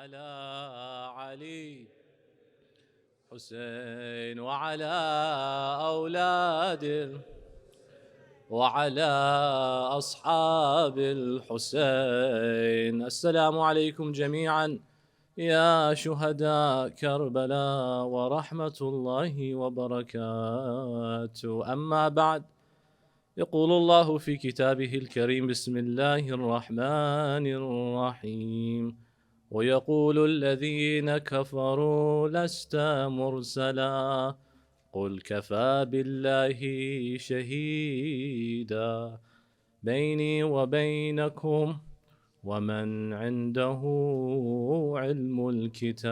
وعلى علي حسين وعلى أولاد وعلى أصحاب الحسين. السلام عليكم جميعا يا شهداء كربلاء ورحمة الله وبركاته. أما بعد، يقول الله في كتابه الكريم: بسم الله الرحمن الرحيم. ويقول الذين كفروا لست مرسلا قل كفى بالله شهيدا بيني وبينكم ومن عنده علم الكتاب.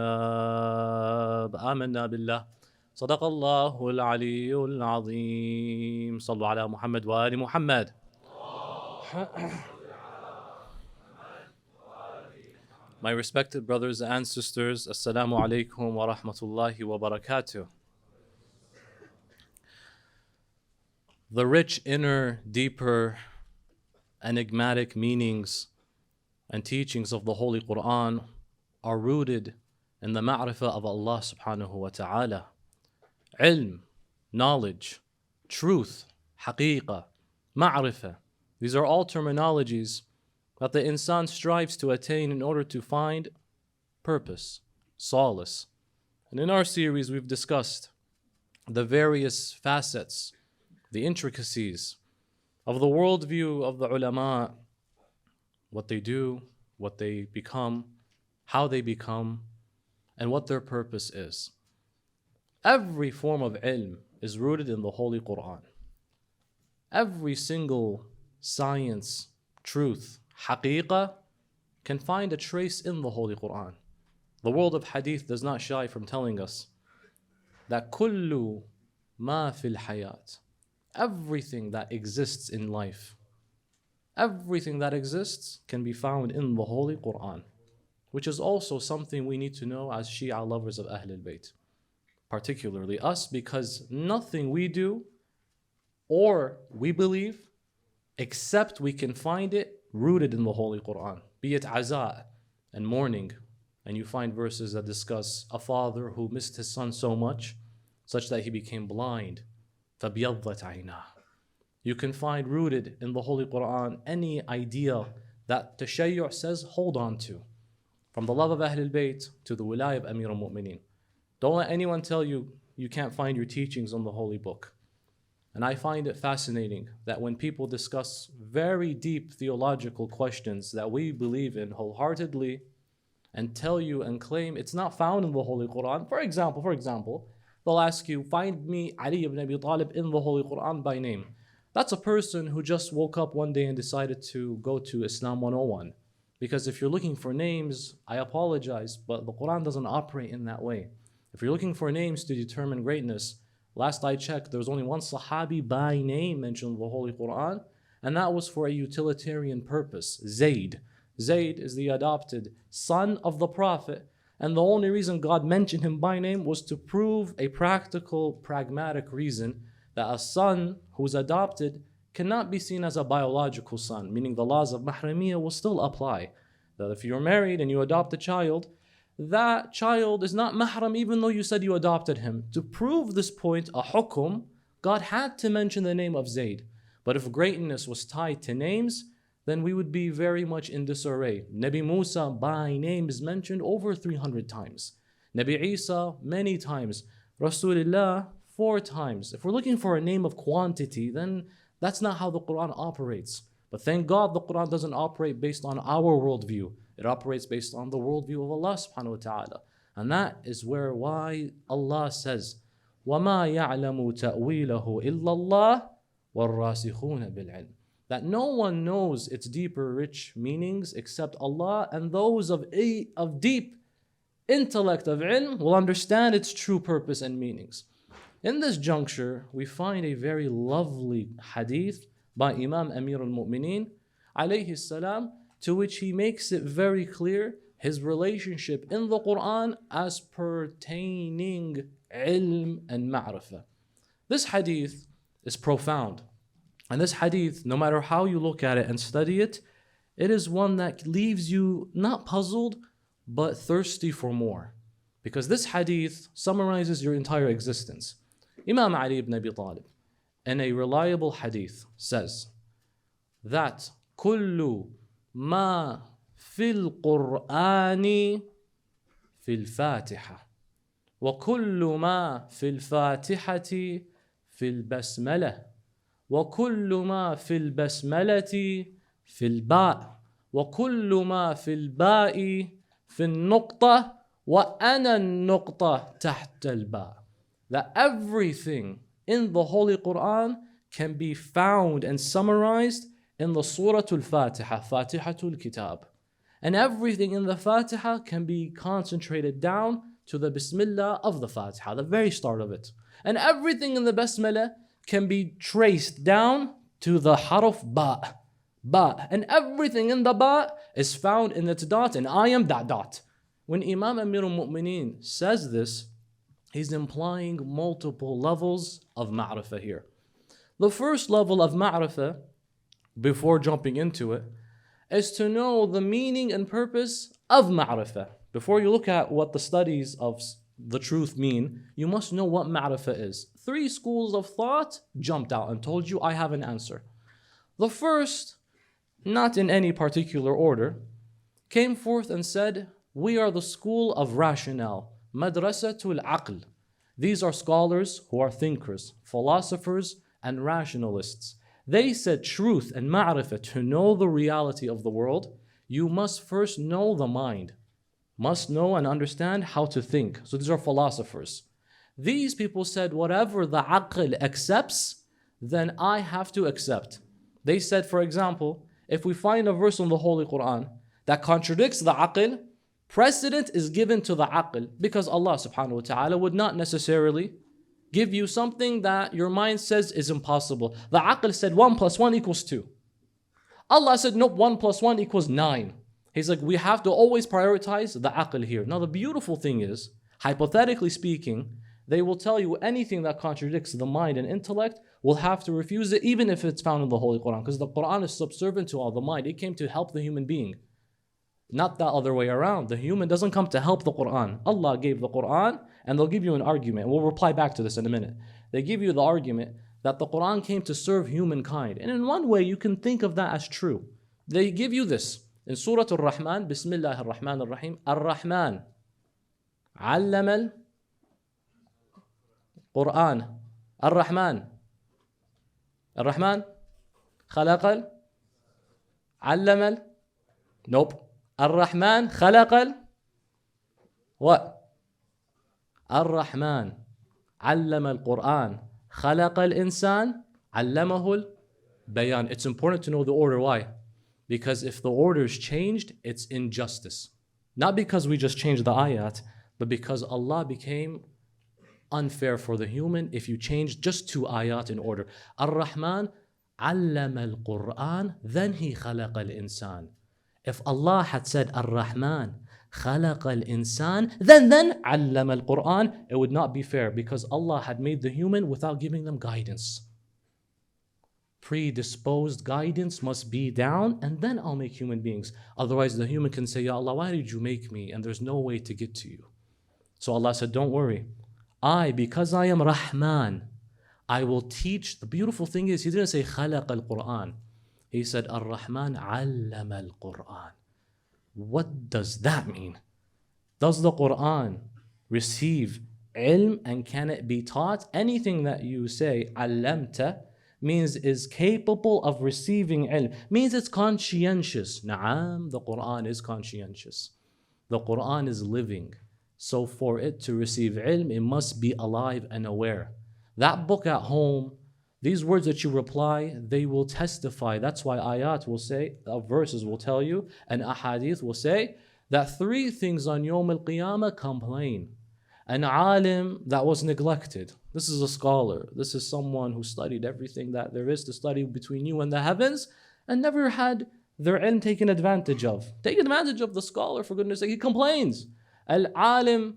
آمنا بالله، صدق الله العلي العظيم. صلوا على محمد وآل محمد. My respected brothers and sisters, Assalamu alaikum wa rahmatullahi wa barakatuh. The rich inner, deeper, enigmatic meanings and teachings of the Holy Quran are rooted in the ma'rifah of Allah subhanahu wa ta'ala. Ilm, knowledge, truth, haqiqah, ma'rifah. These are all terminologies that the insan strives to attain in order to find purpose, solace. And in our series, we've discussed the various facets, the intricacies of the worldview of the ulama, what they do, what they become, how they become, and what their purpose is. Every form of ilm is rooted in the Holy Quran. Every single science, truth, haqiqah can find a trace in the Holy Quran. The world of hadith does not shy from telling us that kullu ma fil hayat, everything that exists in life, everything that exists can be found in the Holy Quran, which is also something we need to know as Shia lovers of Ahlul Bayt, particularly us, because nothing we do or we believe except we can find it rooted in the Holy Quran. Be it aza and mourning, and you find verses that discuss a father who missed his son so much, such that he became blind. فَبْيَضَّتْ عَيْنَاهُ. You can find rooted in the Holy Quran any idea that Tashayyu' says hold on to, from the love of Ahlul Bayt to the wilayah of Amir al-Mu'mineen. Don't let anyone tell you you can't find your teachings on the Holy Book. And I find it fascinating that when people discuss very deep theological questions that we believe in wholeheartedly and tell you and claim it's not found in the Holy Quran, for example, they'll ask you, find me Ali ibn Abi Talib in the Holy Quran by name. That's a person who just woke up one day and decided to go to Islam 101. Because if you're looking for names, I apologize, but the Quran doesn't operate in that way. If you're looking for names to determine greatness, last I checked, there was only one Sahabi by name mentioned in the Holy Quran, and that was for a utilitarian purpose, Zayd. Zayd is the adopted son of the Prophet, and the only reason God mentioned him by name was to prove a practical, pragmatic reason that a son who's adopted cannot be seen as a biological son, meaning the laws of mahramiyah will still apply. That if you're married and you adopt a child, that child is not mahram even though you said you adopted him. To prove this point, a hukum, God had to mention the name of Zayd. But if greatness was tied to names, then we would be very much in disarray. Nabi Musa by name is mentioned over 300 times. Nabi Isa many times. Rasulullah 4 times. If we're looking for a name of quantity, then that's not how the Quran operates. But thank God the Quran doesn't operate based on our worldview. It operates based on the worldview of Allah subhanahu wa ta'ala. And that is why Allah says, وَمَا يَعْلَمُ تَأْوِيلَهُ إِلَّا اللَّهُ وَالرَّاسِخُونَ بِالْعِلْمِ. That no one knows its deeper, rich meanings except Allah, and those of deep intellect of ilm will understand its true purpose and meanings. In this juncture, we find a very lovely hadith by Imam Amir al-Mu'mineen, alayhi salam, to which he makes it very clear his relationship in the Quran as pertaining ilm and ma'rifah. This hadith is profound. And this hadith, no matter how you look at it and study it, it is one that leaves you not puzzled, but thirsty for more. Because this hadith summarizes your entire existence. Imam Ali ibn Abi Talib, in a reliable hadith, says that كل ما في القرآن في الفاتحة وكل ما في الفاتحة في البسملة وكل ما في البسملة في الباء وكل ما في الباء في النقطة وأنا النقطة تحت الباء. That everything in the Holy Quran can be found and summarized in the Surah Al-Fatiha, Fatihatul Kitab. And everything in the Fatiha can be concentrated down to the Bismillah of the Fatiha, the very start of it. And everything in the Basmala can be traced down to the harf ba. Ba. And everything in the ba is found in its dot, and I am that dot. When Imam Amir al-Mu'mineen says this, he's implying multiple levels of ma'rifah here. The first level of ma'rifah, before jumping into it, is to know the meaning and purpose of ma'rifah. Before you look at what the studies of the truth mean, you must know what ma'rifah is. 3 schools of thought jumped out and told you I have an answer. The first, not in any particular order, came forth and said, we are the school of rationale, madrasatul aql. These are scholars who are thinkers, philosophers, and rationalists. They said truth and ma'rifah, to know the reality of the world, you must first know the mind, must know and understand how to think. So these are philosophers. These people said, whatever the aql accepts, then I have to accept. They said, for example, if we find a verse in the Holy Quran that contradicts the aql, precedent is given to the aql, because Allah subhanahu wa ta'ala would not necessarily give you something that your mind says is impossible. The aql said 1 + 1 = 2. Allah said, nope, 1 + 1 = 9. He's like, we have to always prioritize the aql here. Now the beautiful thing is, hypothetically speaking, they will tell you anything that contradicts the mind and intellect, will have to refuse it, even if it's found in the Holy Quran, because the Quran is subservient to all the mind. It came to help the human being, not the other way around. The human doesn't come to help the Quran. Allah gave the Quran, and they'll give you an argument. We'll reply back to this in a minute. They give you the argument that the Quran came to serve humankind. And in one way, you can think of that as true. They give you this. In Surah Al-Rahman, Bismillah ar-Rahman ar-Rahim, Ar-Rahman, Allama al-Quran, Ar-Rahman, Ar-Rahman, Khalaqal, Allamal, nope. Ar-Rahman, Khalaqal, what? Ar-Rahman, Allama al-Quran, Khalaqal insan, Allamahul bayan. It's important to know the order. Why? Because if the order is changed, it's injustice. Not because we just changed the ayat, but because Allah became unfair for the human if you change just 2 ayat in order. Ar-Rahman, Allama al-Quran, then He Khalaqa al-insan. If Allah had said Ar-Rahman, Khalaqa al-insan, then Allama al-Quran, it would not be fair, because Allah had made the human without giving them guidance. Predisposed guidance must be down, and then I'll make human beings. Otherwise the human can say, Ya Allah, why did you make me? And there's no way to get to you. So Allah said, don't worry. Because I am Rahman, I will teach. The beautiful thing is, He didn't say Khalaqa al-Quran. He said Ar-Rahman Allama al-Quran. What does that mean? Does the Quran receive ilm, and can it be taught? Anything that you say Allamta means is capable of receiving ilm, means it's conscientious. Na'am, the Quran is conscientious. The Quran is living. So for it to receive ilm, it must be alive and aware. That book at home, these words that you reply, they will testify. That's why ayat will say, verses will tell you, and ahadith will say, that 3 things on Yawm al-Qiyamah complain. An alim that was neglected. This is a scholar. This is someone who studied everything that there is to study between you and the heavens, and never had their ilm taken advantage of. Take advantage of the scholar, for goodness sake. He complains. Al-alim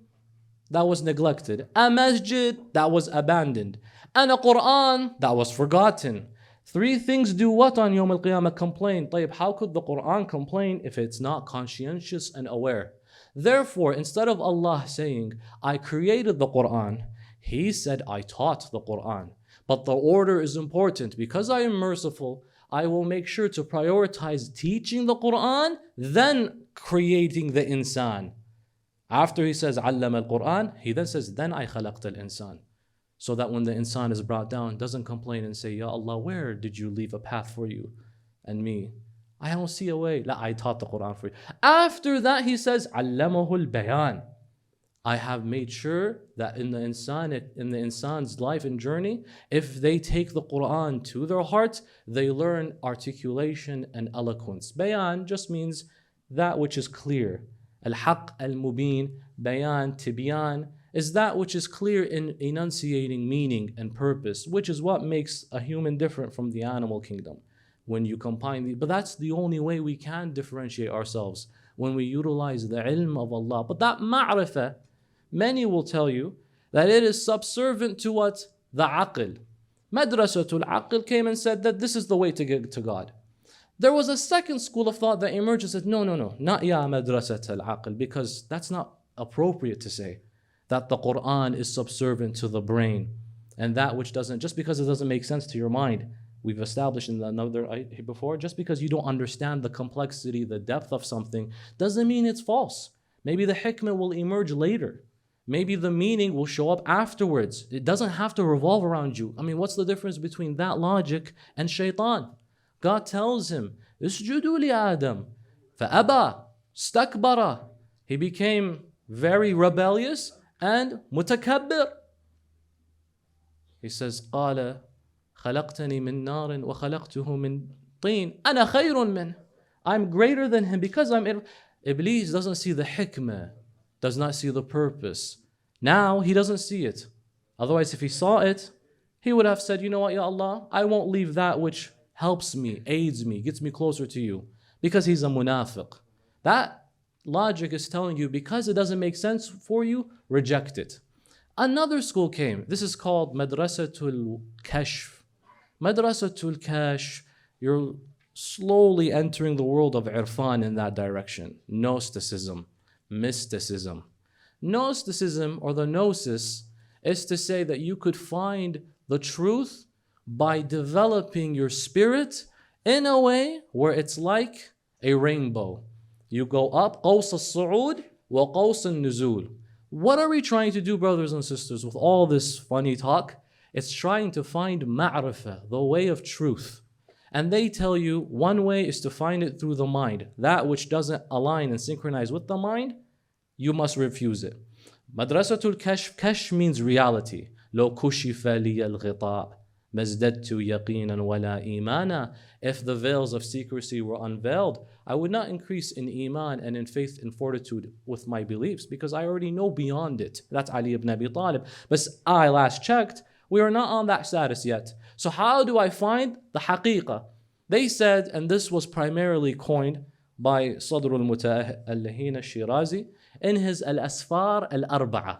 that was neglected. A masjid that was abandoned. And a Quran that was forgotten. Three things do what on Yawm al-Qiyamah? Complain. طيب, how could the Quran complain if it's not conscientious and aware? Therefore, instead of Allah saying, I created the Quran, He said, I taught the Quran. But the order is important. Because I am merciful, I will make sure to prioritize teaching the Quran, then creating the insan. After He says, Allama al-Quran, He then says, then I khalaqta al-insan. So that when the insan is brought down, doesn't complain and say, Ya Allah, where did you leave a path for you and me? I don't see a way. La, I taught the Quran for you. After that, He says, Allamahu al-bayan. I have made sure that in the insan's life and journey, if they take the Quran to their hearts, they learn articulation and eloquence. Bayan just means that which is clear. Al-haq al-mubin, bayan, tibyan, is that which is clear in enunciating meaning and purpose, which is what makes a human different from the animal kingdom. When you combine these, but that's the only way we can differentiate ourselves, when we utilize the ilm of Allah. But that ma'rifah, many will tell you that it is subservient to what? The aql. Madrasatul aql came and said that this is the way to get to God. There was a second school of thought that emerged and said, no, not ya madrasatul aql, because that's not appropriate to say that the Quran is subservient to the brain, and that which doesn't, just because it doesn't make sense to your mind, we've established in another ayah before, just because you don't understand the complexity, the depth of something, doesn't mean it's false. Maybe the hikmah will emerge later. Maybe the meaning will show up afterwards. It doesn't have to revolve around you. I mean, what's the difference between that logic and shaitan? God tells him, Isjudu li Adam, fa'aba, stakbara. He became very rebellious and mutakabbir. He says, قال خلقتني من نار وخلقته من طين أنا خير منه. I'm greater than him because I'm. Iblis doesn't see the hikmah, does not see the purpose. Now he doesn't see it. Otherwise, if he saw it, he would have said, you know what, Ya Allah, I won't leave that which helps me, aids me, gets me closer to you, because he's a munafiq. That logic is telling you, because it doesn't make sense for you, reject it. Another school came. This is called Madrasatul Kashf. Madrasatul Kashf, you're slowly entering the world of irfan in that direction. Gnosticism, mysticism. Gnosticism, or the gnosis, is to say that you could find the truth by developing your spirit in a way where it's like a rainbow. You go up, قوس الصعود وقوس النزول. What are we trying to do, brothers and sisters, with all this funny talk? It's trying to find ma'rifah, the way of truth. And they tell you one way is to find it through the mind. That which doesn't align and synchronize with the mind, you must refuse it. Madrasatul Kashf, Kashf means reality. لو كشف لي الغطاء ما ازددت يقينا ولا إيمانا. If the veils of secrecy were unveiled, I would not increase in iman and in faith and fortitude with my beliefs, because I already know beyond it. That's Ali ibn Abi Talib. But I last checked, we are not on that status yet. So how do I find the haqiqah? They said, and this was primarily coined by Sadr al-Muta'allahin al-Shirazi in his Al-Asfar al-Arba'a,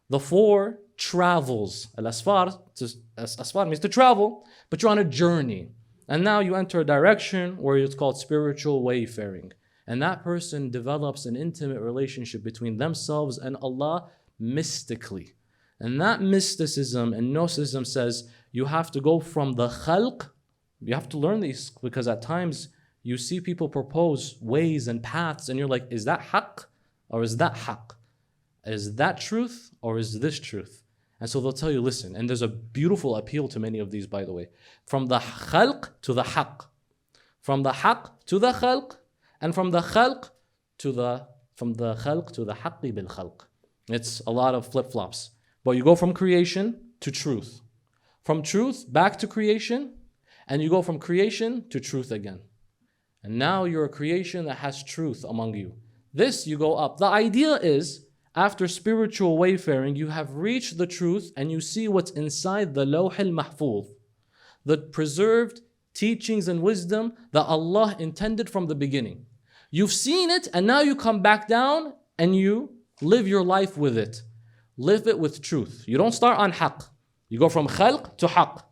the four travels. Asfar means to travel, but you're on a journey. And now you enter a direction where it's called spiritual wayfaring. And that person develops an intimate relationship between themselves and Allah mystically. And that mysticism and gnosticism says you have to go from the khalq. You have to learn these, because at times you see people propose ways and paths and you're like, is that haqq or is that haqq? Is that truth or is this truth? And so they'll tell you, listen, and there's a beautiful appeal to many of these, by the way. From the khalq to the haqq. From the haqq to the khalq, and from the khalq to the haqqi bil khalq. It's a lot of flip-flops. But you go from creation to truth. From truth back to creation, and you go from creation to truth again. And now you're a creation that has truth among you. This, you go up. The idea is, after spiritual wayfaring, you have reached the truth and you see what's inside the Lawh al-Mahfuz, the preserved teachings and wisdom that Allah intended from the beginning. You've seen it, and now you come back down and you live your life with it. Live it with truth. You don't start on haqq. You go from khalq to haqq.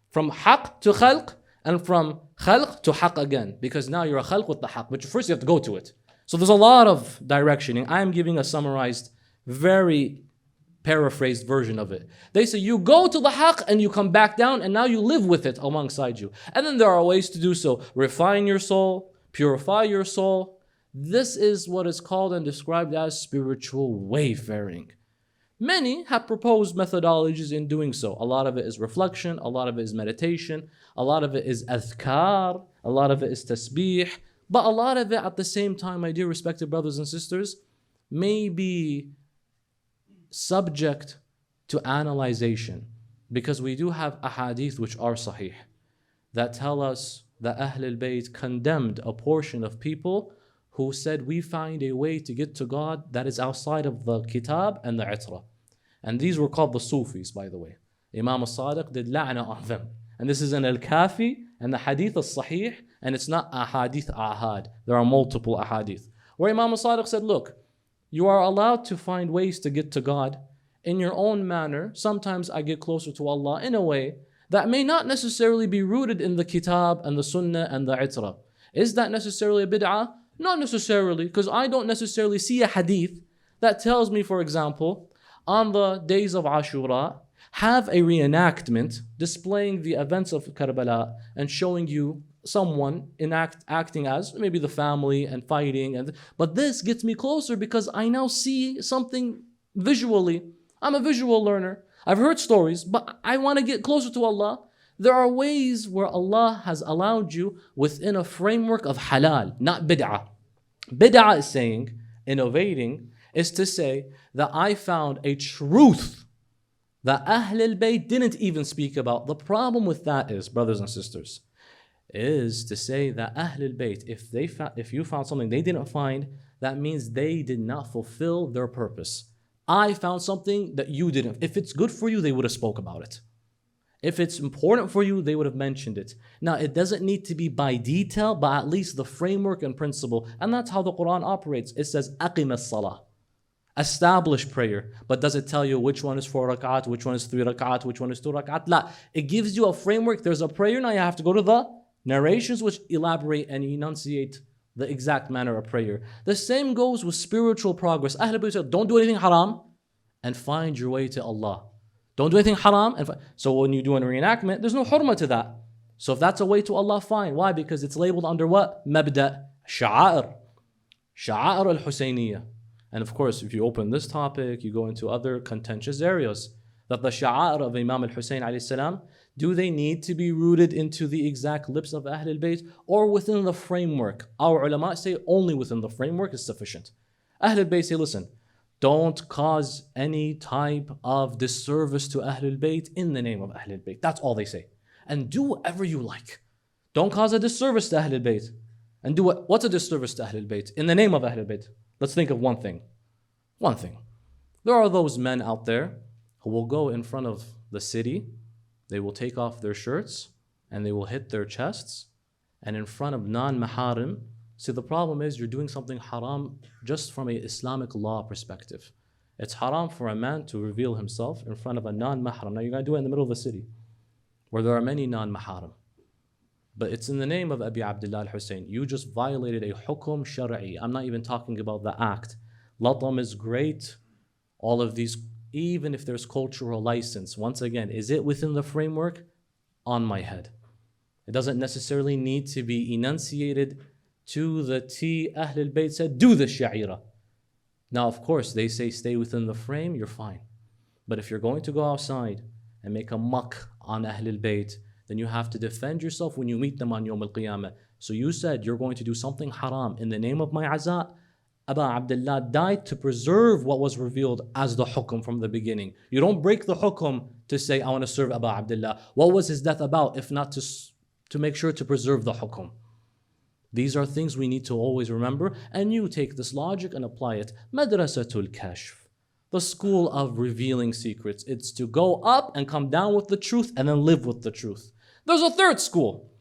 From haqq to khalq, And from khalq to haq again, because now you're a khalq with the haq, but first you have to go to it. So there's a lot of directioning. I am giving a summarized, very paraphrased version of it. They say you go to the haq and you come back down and now you live with it alongside you. And then there are ways to do so. Refine your soul, purify your soul. This is what is called and described as spiritual wayfaring. Many have proposed methodologies in doing so. A lot of it is reflection, a lot of it is meditation, a lot of it is adhkar, a lot of it is tasbih, but a lot of it at the same time, my dear respected brothers and sisters, may be subject to analyzation, because we do have ahadith which are sahih that tell us that Ahlul Bayt condemned a portion of people who said we find a way to get to God that is outside of the kitab and the itra. And these were called the Sufis, by the way. Imam al-Sadiq did la'na on them. And this is in al-Kafi and the hadith al-Sahih, and it's not ahadith ahad. There are multiple ahadith. Where Imam al-Sadiq said, look, you are allowed to find ways to get to God in your own manner. Sometimes I get closer to Allah in a way that may not necessarily be rooted in the kitab and the sunnah and the itra. Is that necessarily a bid'ah? Not necessarily, because I don't necessarily see a hadith that tells me, for example, on the days of Ashura, have a reenactment displaying the events of Karbala and showing you someone acting as maybe the family and fighting. But this gets me closer because I now see something visually. I'm a visual learner. I've heard stories, but I want to get closer to Allah. There are ways where Allah has allowed you within a framework of halal, not bid'ah. Bid'ah is saying, innovating, is to say that I found a truth that Ahlul Bayt didn't even speak about. The problem with that is, brothers and sisters, is to say that Ahlul Bayt, if you found something they didn't find, that means they did not fulfill their purpose. I found something that you didn't. If it's good for you, they would have spoke about it. If it's important for you, they would have mentioned it. Now, it doesn't need to be by detail, but at least the framework and principle. And that's how the Quran operates. It says, aqim as-salah. Establish prayer. But does it tell you which one is 4 rak'at, which one is 3 rak'at, which one is 2 rak'at? La. It gives you a framework. There's a prayer. Now you have to go to the narrations which elaborate and enunciate the exact manner of prayer. The same goes with spiritual progress. Ahlul Bayt said, don't do anything haram and find your way to Allah. Don't do anything haram. So when you do a reenactment, there's no hurmah to that. So if that's a way to Allah, fine. Why? Because it's labeled under what? Mabda, sha'a'ir. Sha'a'ir al-Husayniyah. And of course, if you open this topic, you go into other contentious areas. That the sha'a'ir of Imam al-Husayn alayhi salam, do they need to be rooted into the exact lips of Ahlul Bayt or within the framework? Our ulama say only within the framework is sufficient. Ahlul Bayt say, listen, don't cause any type of disservice to Ahlul Bayt in the name of Ahlul Bayt. That's all they say. And do whatever you like. Don't cause a disservice to Ahlul Bayt. And do what's a disservice to Ahlul Bayt? In the name of Ahlul Bayt. Let's think of one thing. One thing. There are those men out there who will go in front of the city. They will take off their shirts and they will hit their chests. And in front of non-maharim. See, the problem is you're doing something haram just from an Islamic law perspective. It's haram for a man to reveal himself in front of a non-mahram. Now you're going to do it in the middle of the city where there are many non-maharim. But it's in the name of Abi Abdullah al-Hussein. You just violated a hukum shara'i. I'm not even talking about the act. Latam is great. All of these, even if there's cultural license, once again, is it within the framework? On my head. It doesn't necessarily need to be enunciated to the T. Ahlul Bayt said, do the sha'ira. Now, of course, they say stay within the frame, you're fine. But if you're going to go outside and make a muck on Ahlul Bayt, then you have to defend yourself when you meet them on Yawm al-Qiyamah. So you said you're going to do something haram in the name of my azat. Abu Abdullah died to preserve what was revealed as the hukum from the beginning. You don't break the hukum to say, I want to serve Abu Abdullah. What was his death about if not to make sure to preserve the hukum? These are things we need to always remember, and you take this logic and apply it. Madrasatul Kashf, the school of revealing secrets. It's to go up and come down with the truth and then live with the truth. There's a third school.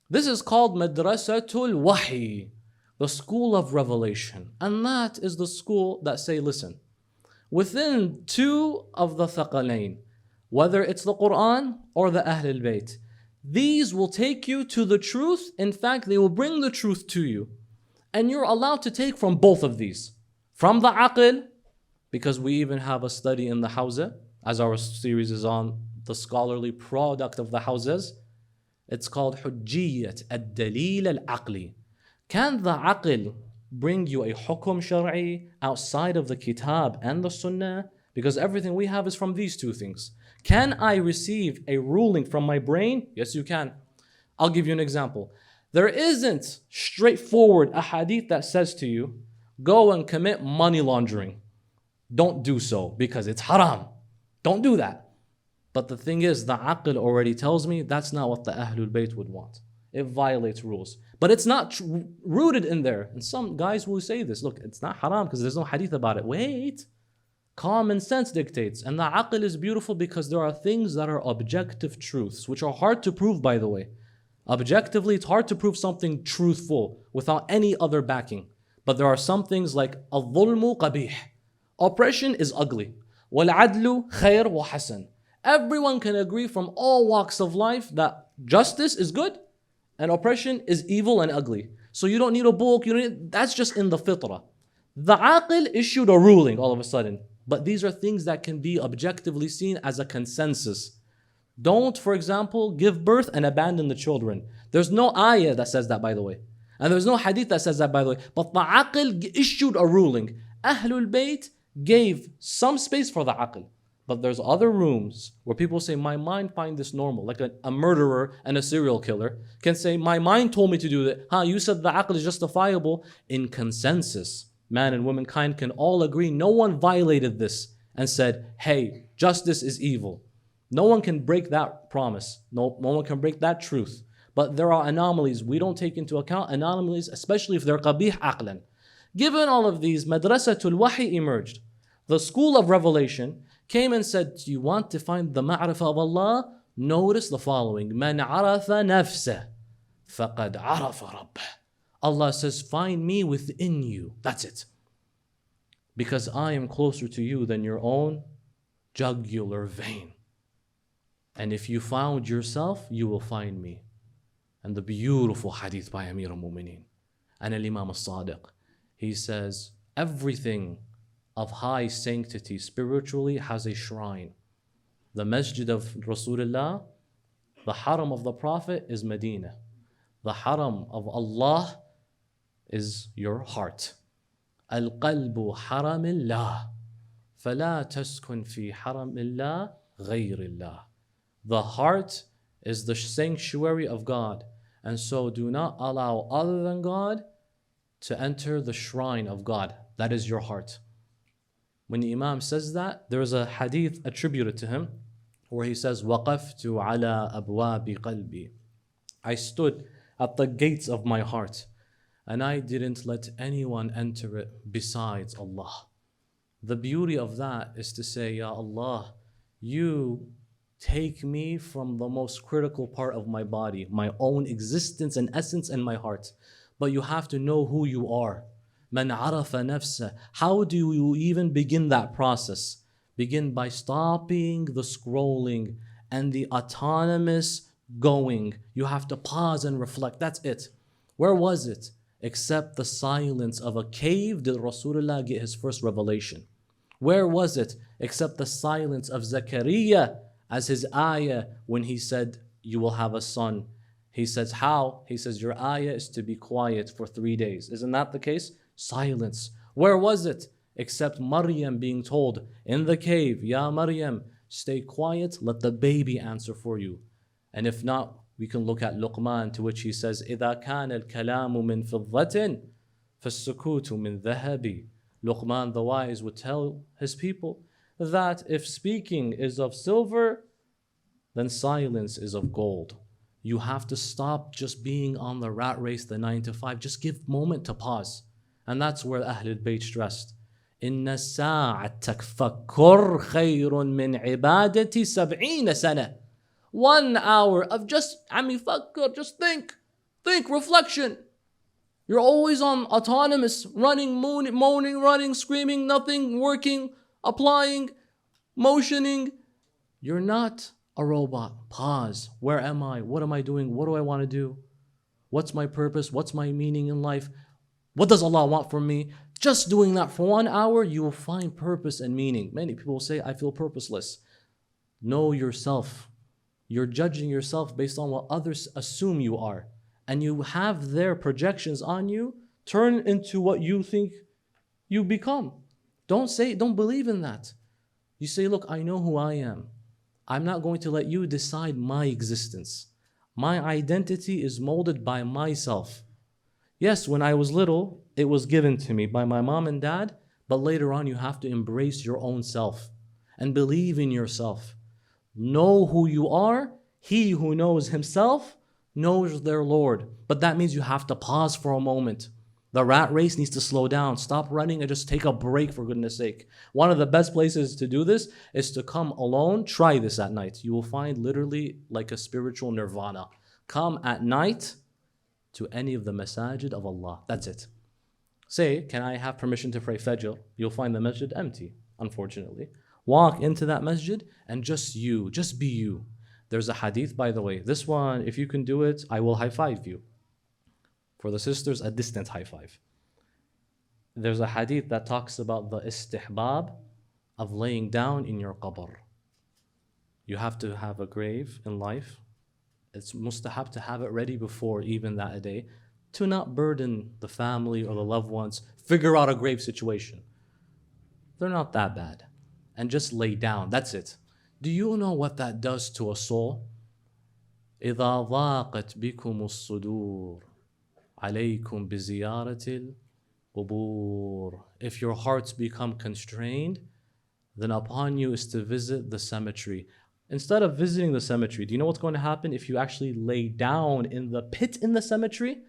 This is called Madrasatul Wahi, the school of revelation. And that is the school that say, listen, within two of the thaqalain, whether it's the Quran or the Ahlul Bayt, These will take you to the truth. In fact, they will bring the truth to you. And you're allowed to take from both of these. From the aql, because we even have a study in the hawza, as our series is on the scholarly product of the hawzas. It's called Hujjiyat ad-Dalil al-Aqli. Can the aql bring you a hukum shar'i outside of the kitab and the sunnah? Because everything we have is from these two things. Can I receive a ruling from my brain? Yes, you can. I'll give you an example. There isn't straightforward a hadith that says to you, go and commit money laundering. Don't do so because it's haram. Don't do that. But the thing is, the aql already tells me that's not what the Ahlul Bayt would want. It violates rules. But it's not rooted in there. And some guys will say this, look, it's not haram because there's no hadith about it. Wait. Common sense dictates. And the aql is beautiful because there are things that are objective truths, which are hard to prove, by the way. Objectively, it's hard to prove something truthful without any other backing. But there are some things like al-dhulmu qabih. Oppression is ugly. Wal-adlu khair wa hasan. Everyone can agree from all walks of life that justice is good and oppression is evil and ugly. So you don't need a book, that's just in the fitrah. The aql issued a ruling all of a sudden. But these are things that can be objectively seen as a consensus. Don't, for example, give birth and abandon the children. There's no ayah that says that, by the way. And there's no hadith that says that, by the way. But the aql issued a ruling. Ahlul Bayt gave some space for the aql. But there's other rooms where people say, my mind finds this normal. Like a murderer and a serial killer can say, my mind told me to do that. You said the aql is justifiable. In consensus, man and womankind can all agree no one violated this and said, hey, justice is evil. No one can break that promise. No one can break that truth. But there are anomalies we don't take into account, anomalies, especially if they're qabih aqlan. Given all of these, Madrasatul Wahi emerged. The school of revelation came and said, do you want to find the ma'rifah of Allah? Notice the following. Man arafa nafsah, faqad arafa rabbah. Allah says, find me within you. That's it. Because I am closer to you than your own jugular vein. And if you found yourself, you will find me. And the beautiful hadith by Amir al-Mu'mineen and al-Imam al-Sadiq. He says, everything of high sanctity spiritually has a shrine. The masjid of Rasulullah, the haram of the Prophet is Medina. The haram of Allah is your heart. Al-qalbu haramillah. فَلَا تَسْكُنْ فِي حَرَمِ اللَّهِ غَيْرِ اللَّهِ. The heart is the sanctuary of God. And so do not allow other than God to enter the shrine of God. That is your heart. When the Imam says that, there is a hadith attributed to him where he says, وَقَفْتُ عَلَىٰ أَبْوَابِ قَلْبِي. I stood at the gates of my heart and I didn't let anyone enter it besides Allah. The beauty of that is to say, Ya Allah, you take me from the most critical part of my body, my own existence and essence and my heart. But you have to know who you are. Man arafa nafsa. How do you even begin that process? Begin by stopping the scrolling and the autonomous going. You have to pause and reflect. That's it. Where was it? Except the silence of a cave did Rasulullah get his first revelation. Where was it? Except the silence of Zakaria as his ayah when he said, you will have a son. He says, how? He says, your ayah is to be quiet for 3 days. Isn't that the case? Silence. Where was it? Except Maryam being told in the cave, Ya Maryam, stay quiet, let the baby answer for you. And if not, we can look at Luqman, to which he says, إِذَا كَانَ الْكَلَامُ مِنْ فِضَّةٍ فَالسُّكُوتُ مِنْ ذَهَبٍ. Luqman the wise would tell his people that if speaking is of silver, then silence is of gold. You have to stop just being on the rat race, the 9 to 5. Just give moment to pause. And that's where Ahlul Bayt stressed. إِنَّ السَّاعَةَ تَكْفَكُرْ خَيْرٌ مِنْ عِبَادَةِ 70 سَنَةً. 1 hour of just think, reflection. You're always on autonomous, running, moaning, running, screaming, nothing, working, applying, motioning. You're not a robot. Pause. Where am I? What am I doing? What do I want to do? What's my purpose? What's my meaning in life? What does Allah want from me? Just doing that for 1 hour, you will find purpose and meaning. Many people will say, I feel purposeless. Know yourself. You're judging yourself based on what others assume you are. And you have their projections on you turn into what you think you become. Don't believe in that. You say, look, I know who I am. I'm not going to let you decide my existence. My identity is molded by myself. Yes, when I was little, it was given to me by my mom and dad, but later on you have to embrace your own self and believe in yourself. Know who you are. He who knows himself knows their Lord. But that means you have to pause for a moment. The rat race needs to slow down. Stop running and just take a break, for goodness sake. One of the best places to do this is to come alone. Try this at night. You will find literally like a spiritual nirvana. Come at night to any of the masajid of Allah. That's it. Say, can I have permission to pray Fajr? You'll find the masjid empty, unfortunately. Walk into that masjid and just be you. There's a hadith, by the way. This one, if you can do it, I will high five you. For the sisters, a distant high five. There's a hadith that talks about the istihbab of laying down in your qabr. You have to have a grave in life. It's mustahab to have it ready before even that day to not burden the family or the loved ones. Figure out a grave situation. They're not that bad. And just lay down. That's it. Do you know what that does to a soul? إِذَا ضَاقَتْ بِكُمُ الصُّدُورُ عَلَيْكُمْ بِزِيَارَةِ الْقُبُورِ. If your hearts become constrained, then upon you is to visit the cemetery. Instead of visiting the cemetery, do you know what's going to happen if you actually lay down in the pit in the cemetery?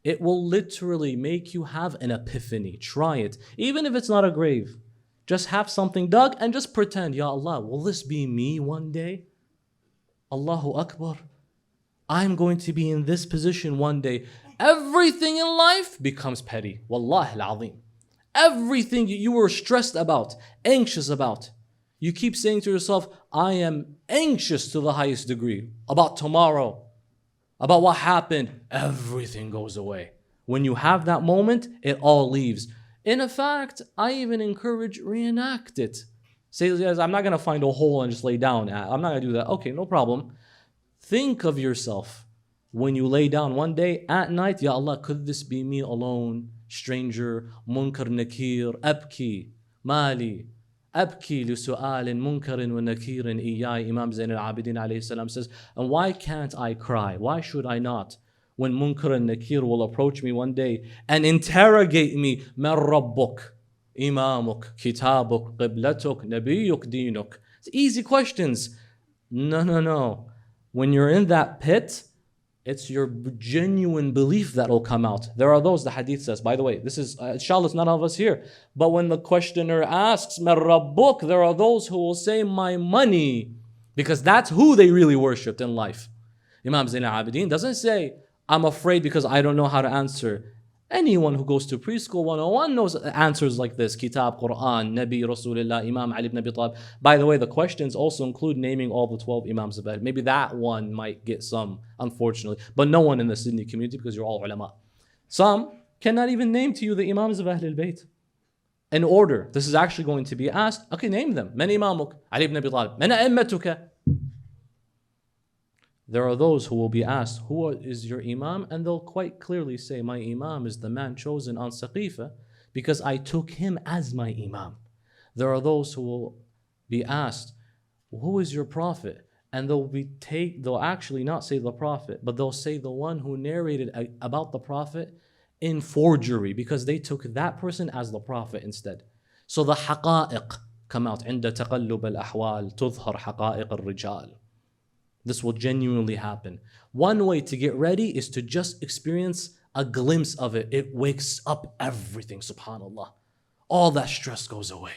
It will literally make you have an epiphany. Try it. Even if it's not a grave. Just have something dug and just pretend, Ya Allah, will this be me one day? Allahu Akbar. I'm going to be in this position one day. Everything in life becomes petty. Wallahi al-azim. Everything you were stressed about, anxious about. You keep saying to yourself, I am anxious to the highest degree about tomorrow, about what happened. Everything goes away. When you have that moment, it all leaves. In fact, I even encourage reenact it. Say, I'm not going to find a hole and just lay down. I'm not going to do that. Okay, no problem. Think of yourself when you lay down one day at night. Ya Allah, could this be me alone, stranger, munkar nakir, abki, mali, abki li su'alin munkarin wa nakirin iyai. Imam Zain al-Abidin alayhi salam says, and why can't I cry? Why should I not? When munkar and nakir will approach me one day and interrogate me, man rabbuk, imamuk, kitabuk, qiblatuk, nabiyuk, dinuk. It's easy questions. No. When you're in that pit, it's your genuine belief that will come out. There are those, the hadith says, by the way, this is, inshallah, it's none of us here. But when the questioner asks, man rabbuk, there are those who will say, my money. Because that's who they really worshipped in life. Imam Zain al-Abidin doesn't say, I'm afraid because I don't know how to answer. Anyone who goes to preschool 101 knows answers like this. Kitab, Quran, Nabi, Rasulullah, Imam Ali ibn Abi Talib. By the way, the questions also include naming all the 12 Imams of Ahl. Maybe that one might get some, unfortunately. But no one in the Sydney community because you're all ulama. Some cannot even name to you the Imams of Ahl al-Bayt. In order, this is actually going to be asked. Okay, name them. Man imamuk? Ali ibn Abi Talib. Man a'immatuka? There are those who will be asked, who is your imam? And they'll quite clearly say, my imam is the man chosen on Saqifa because I took him as my imam. There are those who will be asked, who is your prophet? And they'll actually not say the prophet, but they'll say the one who narrated about the prophet in forgery because they took that person as the prophet instead. So the haqa'iq come out. عند تقلب الأحوال تظهر حقائق الرجال. This will genuinely happen. One way to get ready is to just experience a glimpse of it. It wakes up everything, subhanAllah. All that stress goes away.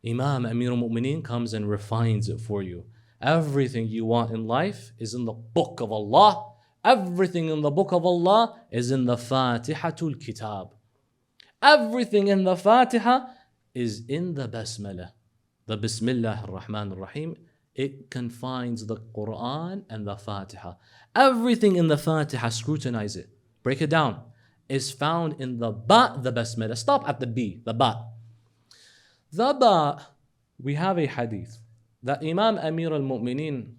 Imam Amir al-Mu'mineen comes and refines it for you. Everything you want in life is in the book of Allah. Everything in the book of Allah is in the Fatihatul Kitab. Everything in the Fatiha is in the Basmalah. The Bismillah ar-Rahman ar-Rahim It confines the Quran and the Fatiha. Everything in the Fatiha, scrutinize it, break it down, is found in the ba, the basmala. Stop at the b, the ba. The ba, we have a hadith that Imam Amir al-Mu'mineen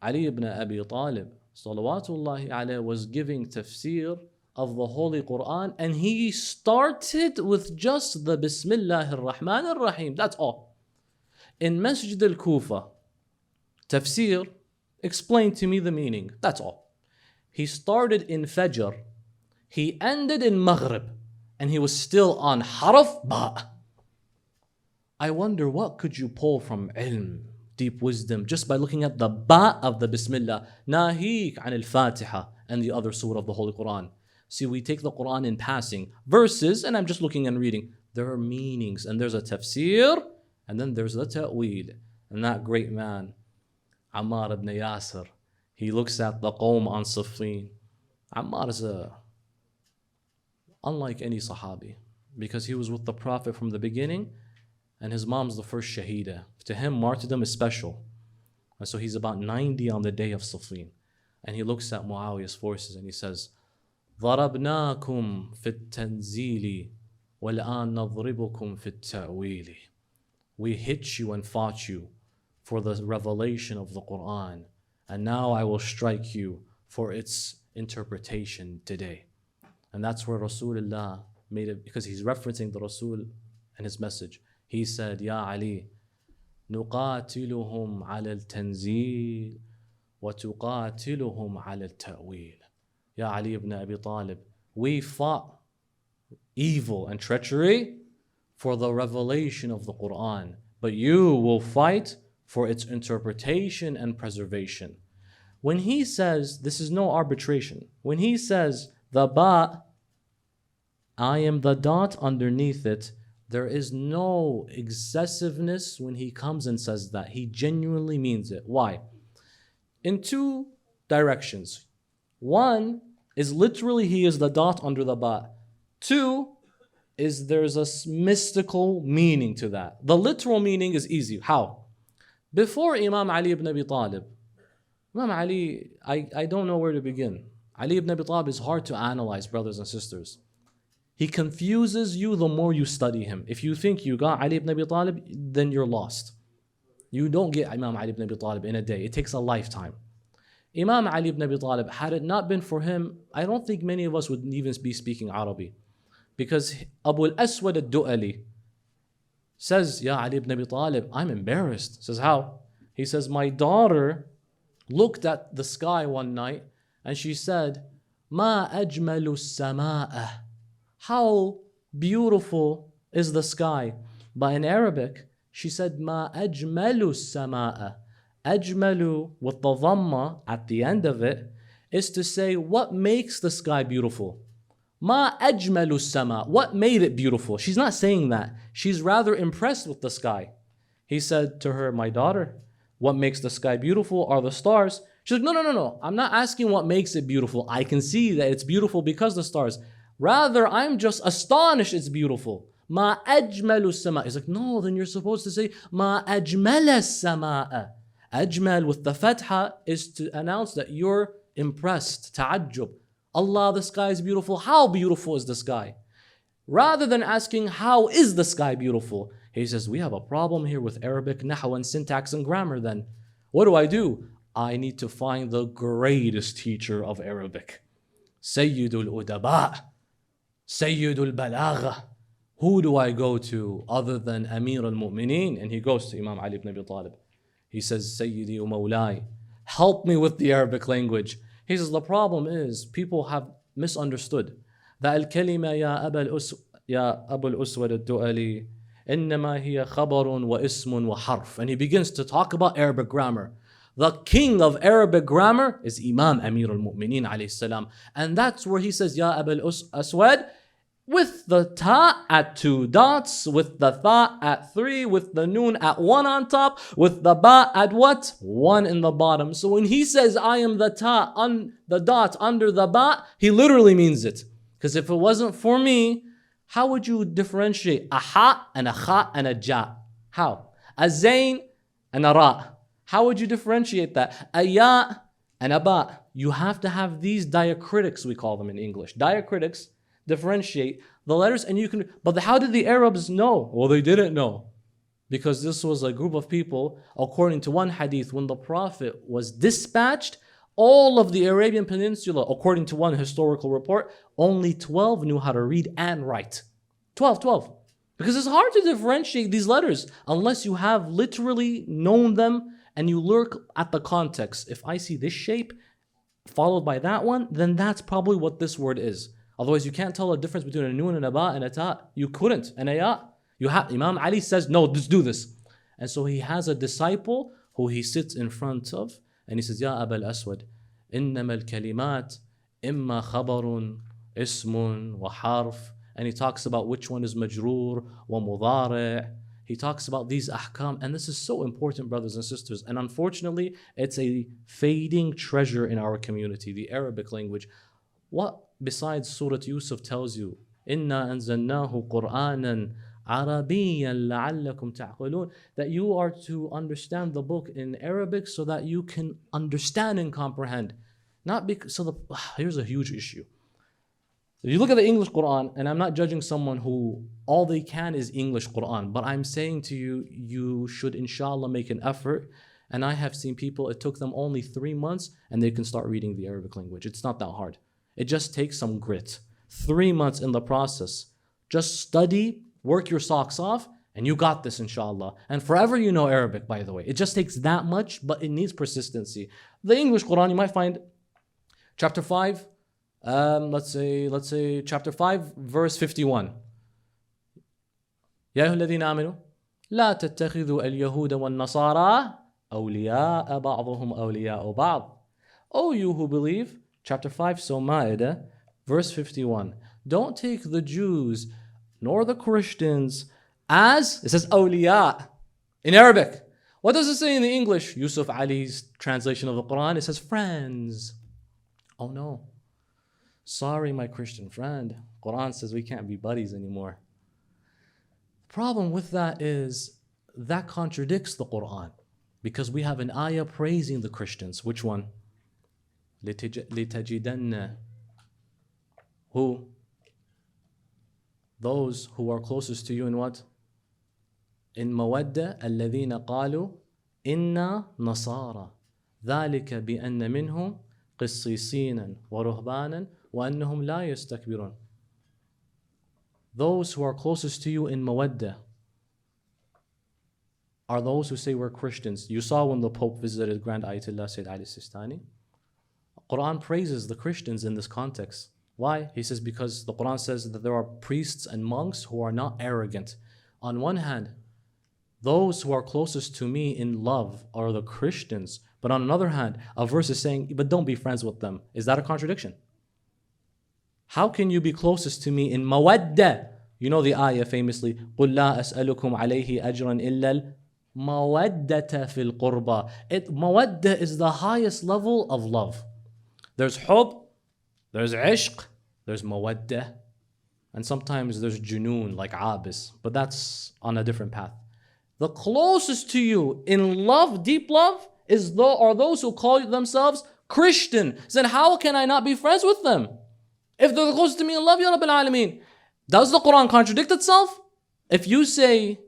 Ali ibn Abi Talib salawatullahi alayhi was giving tafsir of the Holy Quran, and he started with just the Bismillah ar-Rahman ar-Rahim. That's all. In Masjid al-Kufa, tafsir, explain to me the meaning. That's all. He started in Fajr, he ended in Maghrib, and he was still on Haraf Ba. I wonder what could you pull from ilm, deep wisdom, just by looking at the Ba of the Bismillah, Nahik an al-Fatiha, and the other surah of the Holy Quran. See, we take the Quran in passing, verses, and I'm just looking and reading. There are meanings, and there's a tafsir, and then there's the ta'wil. And that great man, Ammar ibn Yasir, he looks at the Qawm on Siffin. Ammar is unlike any Sahabi, because he was with the Prophet from the beginning, and his mom's the first Shaheeda. To him, martyrdom is special. And so he's about 90 on the day of Siffin. And he looks at Muawiyah's forces and he says, ضربناكم في التنزيل والآن نضربكم في التأويل. We hit you and fought you for the revelation of the Quran, and now I will strike you for its interpretation today. And that's where Rasulullah made it, because he's referencing the Rasul and his message. He said, Ya Ali, نقاتلهم على التنزيل وتقاتلهم على التأويل. Ya Ali ibn Abi Talib, we fought evil and treachery for the revelation of the Quran, but you will fight for its interpretation and preservation. When he says, this is no arbitration, when he says, the ba, I am the dot underneath it, there is no excessiveness when he comes and says that. He genuinely means it. Why? In two directions. One is literally he is the dot under the ba. Two is there's a mystical meaning to that. The literal meaning is easy. How? Before Imam Ali ibn Abi Talib, Imam Ali, I don't know where to begin. Ali ibn Abi Talib is hard to analyze, brothers and sisters. He confuses you the more you study him. If you think you got Ali ibn Abi Talib, then you're lost. You don't get Imam Ali ibn Abi Talib in a day. It takes a lifetime. Imam Ali ibn Abi Talib, had it not been for him, I don't think many of us would even be speaking Arabic. Because Abu al-Aswad al-Du'ali says, Ya Ali ibn Abi Talib, I'm embarrassed. Says, how? He says, my daughter looked at the sky one night and she said, Ma ajmalu sama'ah. How beautiful is the sky. But in Arabic, she said, Ma ajmalu sama'ah. Ajmalu, with the dhamma at the end of it, is to say, what makes the sky beautiful? Ma ajmalu sama. What made it beautiful? She's not saying that. She's rather impressed with the sky. He said to her, my daughter, what makes the sky beautiful are the stars. She's like, no. I'm not asking what makes it beautiful. I can see that it's beautiful because the stars. Rather, I'm just astonished it's beautiful. Ma ajmalu sama. He's like, no, then you're supposed to say, Ma ajmala sama'a. Ajmal with the fatha is to announce that you're impressed. Ta'ajjub. Allah, the sky is beautiful. How beautiful is the sky? Rather than asking, how is the sky beautiful? He says, we have a problem here with Arabic, nahw, and syntax and grammar then. What do? I need to find the greatest teacher of Arabic. Sayyidul Udaba. Sayyidul Balagha. Who do I go to other than Amir al-Mu'mineen? And he goes to Imam Ali ibn Abi Talib. He says, Sayyidi wa Mawlai, help me with the Arabic language. He says, the problem is people have misunderstood that al-kalima ya Abu al-Aswad al-Du'ali innama hiya khabarun wa ismun wa harf. And he begins to talk about Arabic grammar. The king of Arabic grammar is Imam Amir al-Mu'mineen alayhi salam. And that's where he says, Ya Abu al-Aswad, with the ta at 2 dots, with the tha at 3, with the noon at 1 on top, with the ba at what? 1 in the bottom. So when he says, I am the ta on the dot under the ba, he literally means it. Because if it wasn't for me, how would you differentiate a ha and a kha and a ja? How? A zain and a ra. How would you differentiate that? Aya and aba. You have to have these diacritics, we call them in English. Diacritics differentiate the letters, and you can. But how did the Arabs know? Well, they didn't know. Because this was a group of people, according to one hadith, when the Prophet was dispatched, all of the Arabian Peninsula, according to one historical report, only 12 knew how to read and write. 12. Because it's hard to differentiate these letters unless you have literally known them and you look at the context. If I see this shape followed by that one, then that's probably what this word is. Otherwise, you can't tell the difference between a noon and a ba and a ta. You couldn't. An ayat. Imam Ali says, no, just do this. And so he has a disciple who he sits in front of and he says, Ya Abul Aswad, إنما الكلمات إما خبر اسم وحرف. And he talks about which one is majroor wa mudari'. He talks about these ahkam, and this is so important, brothers and sisters. And unfortunately, it's a fading treasure in our community, the Arabic language. What besides Surah Yusuf tells you? إِنَّا أَنزَلْنَاهُ قُرْآنًا عَرَبِيًّا لَعَلَّكُمْ تَعْقِلُونَ. That you are to understand the book in Arabic so that you can understand and comprehend. Not because, here's a huge issue. If you look at the English Quran, and I'm not judging someone who all they can is English Quran, but I'm saying to you, you should inshallah make an effort. And I have seen people, it took them only 3 months and they can start reading the Arabic language. It's not that hard. It just takes some grit. 3 months in the process. Just study, work your socks off, and you got this inshallah. And forever you know Arabic, by the way. It just takes that much, but it needs persistency. The English Quran, you might find chapter 5, let's say chapter 5 verse 51. يا أيها الذين آمنوا لا تتخذوا اليهود والنصارى أولياء بعضهم أولياء بعض. O you who believe, chapter 5 Surah Ma'idah verse 51. Don't take the Jews nor the Christians as, it says awliya in Arabic. What does it say in the English? Yusuf Ali's translation of the Quran, it says friends. Oh no. Sorry, my Christian friend. Quran says we can't be buddies anymore. The problem with that is that contradicts the Quran, because we have an ayah praising the Christians. Which one? لِتَجِدَنَّ. Who? Those who are closest to you in what? In mawadda الَّذِينَ قَالُوا إِنَّا نَصَارَى ذَلِكَ بِأَنَّ مِنْهُمْ قِسِّيسِينًا وَرُهْبَانًا وَأَنَّهُمْ لَا يَسْتَكْبِرُونَ. Those who are closest to you in mawadda are those who say we're Christians. You saw when the Pope visited Grand Ayatollah Sayyid Ali Sistani. Quran praises the Christians in this context. Why? He says because the Quran says that there are priests and monks who are not arrogant. On one hand, those who are closest to me in love are the Christians. But on another hand, a verse is saying, but don't be friends with them. Is that a contradiction? How can you be closest to me in mawadda? You know the ayah famously, قُلْ لَا أَسْأَلُكُمْ عَلَيْهِ أَجْرًا إِلَّا الْمَوَدَّةَ فِي الْقُرْبَى. Mawadda is the highest level of love. There's hub, there's ishq, there's mawadda, and sometimes there's junoon like abis, but that's on a different path. The closest to you in love, deep love, are those who call themselves Christian. Then how can I not be friends with them? If they're the closest to me in love, Ya Rabbil Alameen. Does the Quran contradict itself? If you say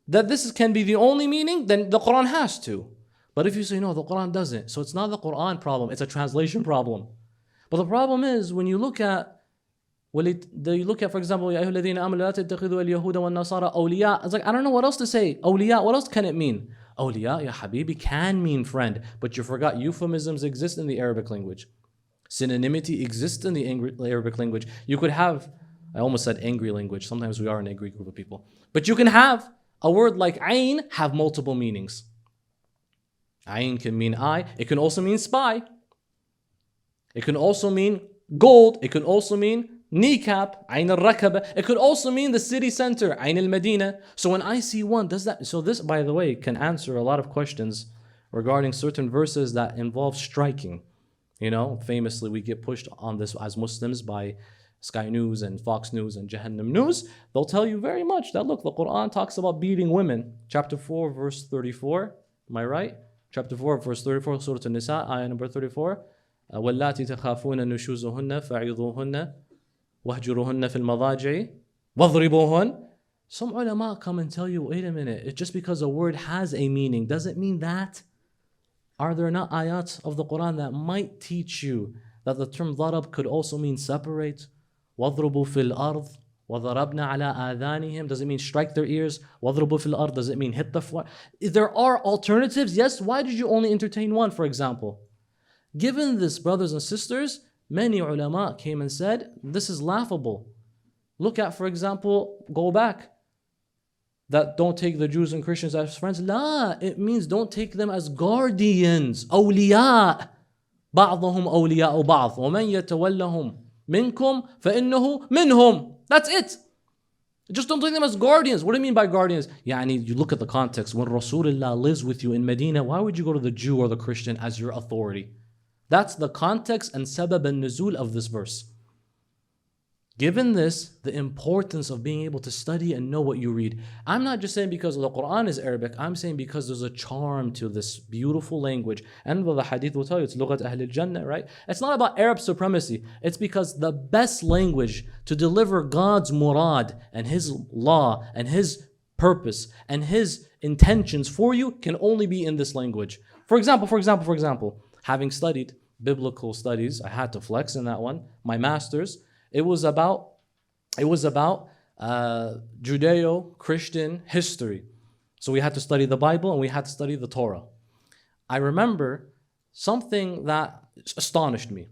that this can be the only meaning, then the Quran has to. But if you say no, the Quran doesn't. So it's not the Quran problem, it's a translation problem. But the problem is when you look at, for example, يَا أَيُّهَا الَّذِينَ آمَنُوا لَا تَتَّخِذُوا الْيَهُودَ وَالنَّصَارَى أَوْلِيَاءَ. It's like, I don't know what else to say. Awliya, what else can it mean? Awliya, ya habibi, can mean friend. But you forgot euphemisms exist in the Arabic language. Synonymity exists in the Arabic language. You could have, I almost said angry language. Sometimes we are an angry group of people. But you can have a word like ayn have multiple meanings. Ayn can mean eye. It can also mean spy. It can also mean gold. It can also mean kneecap, ayn al-rakaba. It could also mean the city center, ayn al-Madina. So when I see one, does that... So this, by the way, can answer a lot of questions regarding certain verses that involve striking. You know, famously we get pushed on this as Muslims by Sky News and Fox News and Jahannam News. They'll tell you very much that, look, the Quran talks about beating women. Chapter 4, verse 34. Am I right? chapter 4, verse 34, Surah An-Nisa, ayah number 34. وَاللَّاتِ تَخَافُونَ نُشُوزُهُنَّ فَعِظُوهُنَّ وَهْجُرُوهُنَّ فِي الْمَضَاجِعِ وَاضْرِبُوهُنَّ. Some ulama come and tell you, wait a minute, it's just because a word has a meaning, does it mean that? Are there not ayats of the Quran that might teach you that the term ضرب could also mean separate? وَاضْرُبُوا فِي الْأَرْضِ وَضَرَبْنَا عَلَىٰ آذَانِهِمْ. Does it mean strike their ears? وَاضْرُبُوا فِي الْأَرْضِ. Does it mean hit the floor? There are alternatives, yes. Why did you only entertain one, for example? Given this, brothers and sisters, many ulama came and said, this is laughable. Look at, for example, go back. That don't take the Jews and Christians as friends. La, it means don't take them as guardians. أولياء بعضهم أولياء بعض ومن يتولهم منكم فإنه منهم. That's it. Just don't take them as guardians. What do you mean by guardians? You look at the context. When Rasulullah lives with you in Medina, why would you go to the Jew or the Christian as your authority? That's the context and sabab al-nuzul of this verse. Given this, the importance of being able to study and know what you read. I'm not just saying because the Quran is Arabic. I'm saying because there's a charm to this beautiful language. And the hadith will tell you, it's lughat Ahl al-Jannah, right? It's not about Arab supremacy. It's because the best language to deliver God's murad and His law and His purpose and His intentions for you can only be in this language. For example, having studied biblical studies, I had to flex in that one, my master's, it was about Judeo-Christian history. So we had to study the Bible and we had to study the Torah. I remember something that astonished me.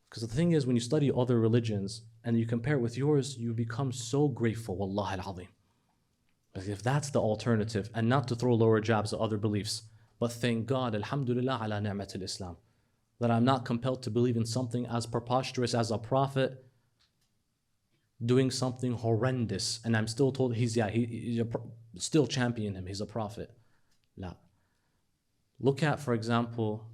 Because the thing is, when you study other religions and you compare it with yours, you become so grateful, wallahi al-azim. If that's the alternative, and not to throw lower jabs at other beliefs, but thank God, alhamdulillah ala ni'mat al-Islam, that I'm not compelled to believe in something as preposterous as a prophet doing something horrendous, and I'm still told still champion him, he's a prophet. La. Look at, for example,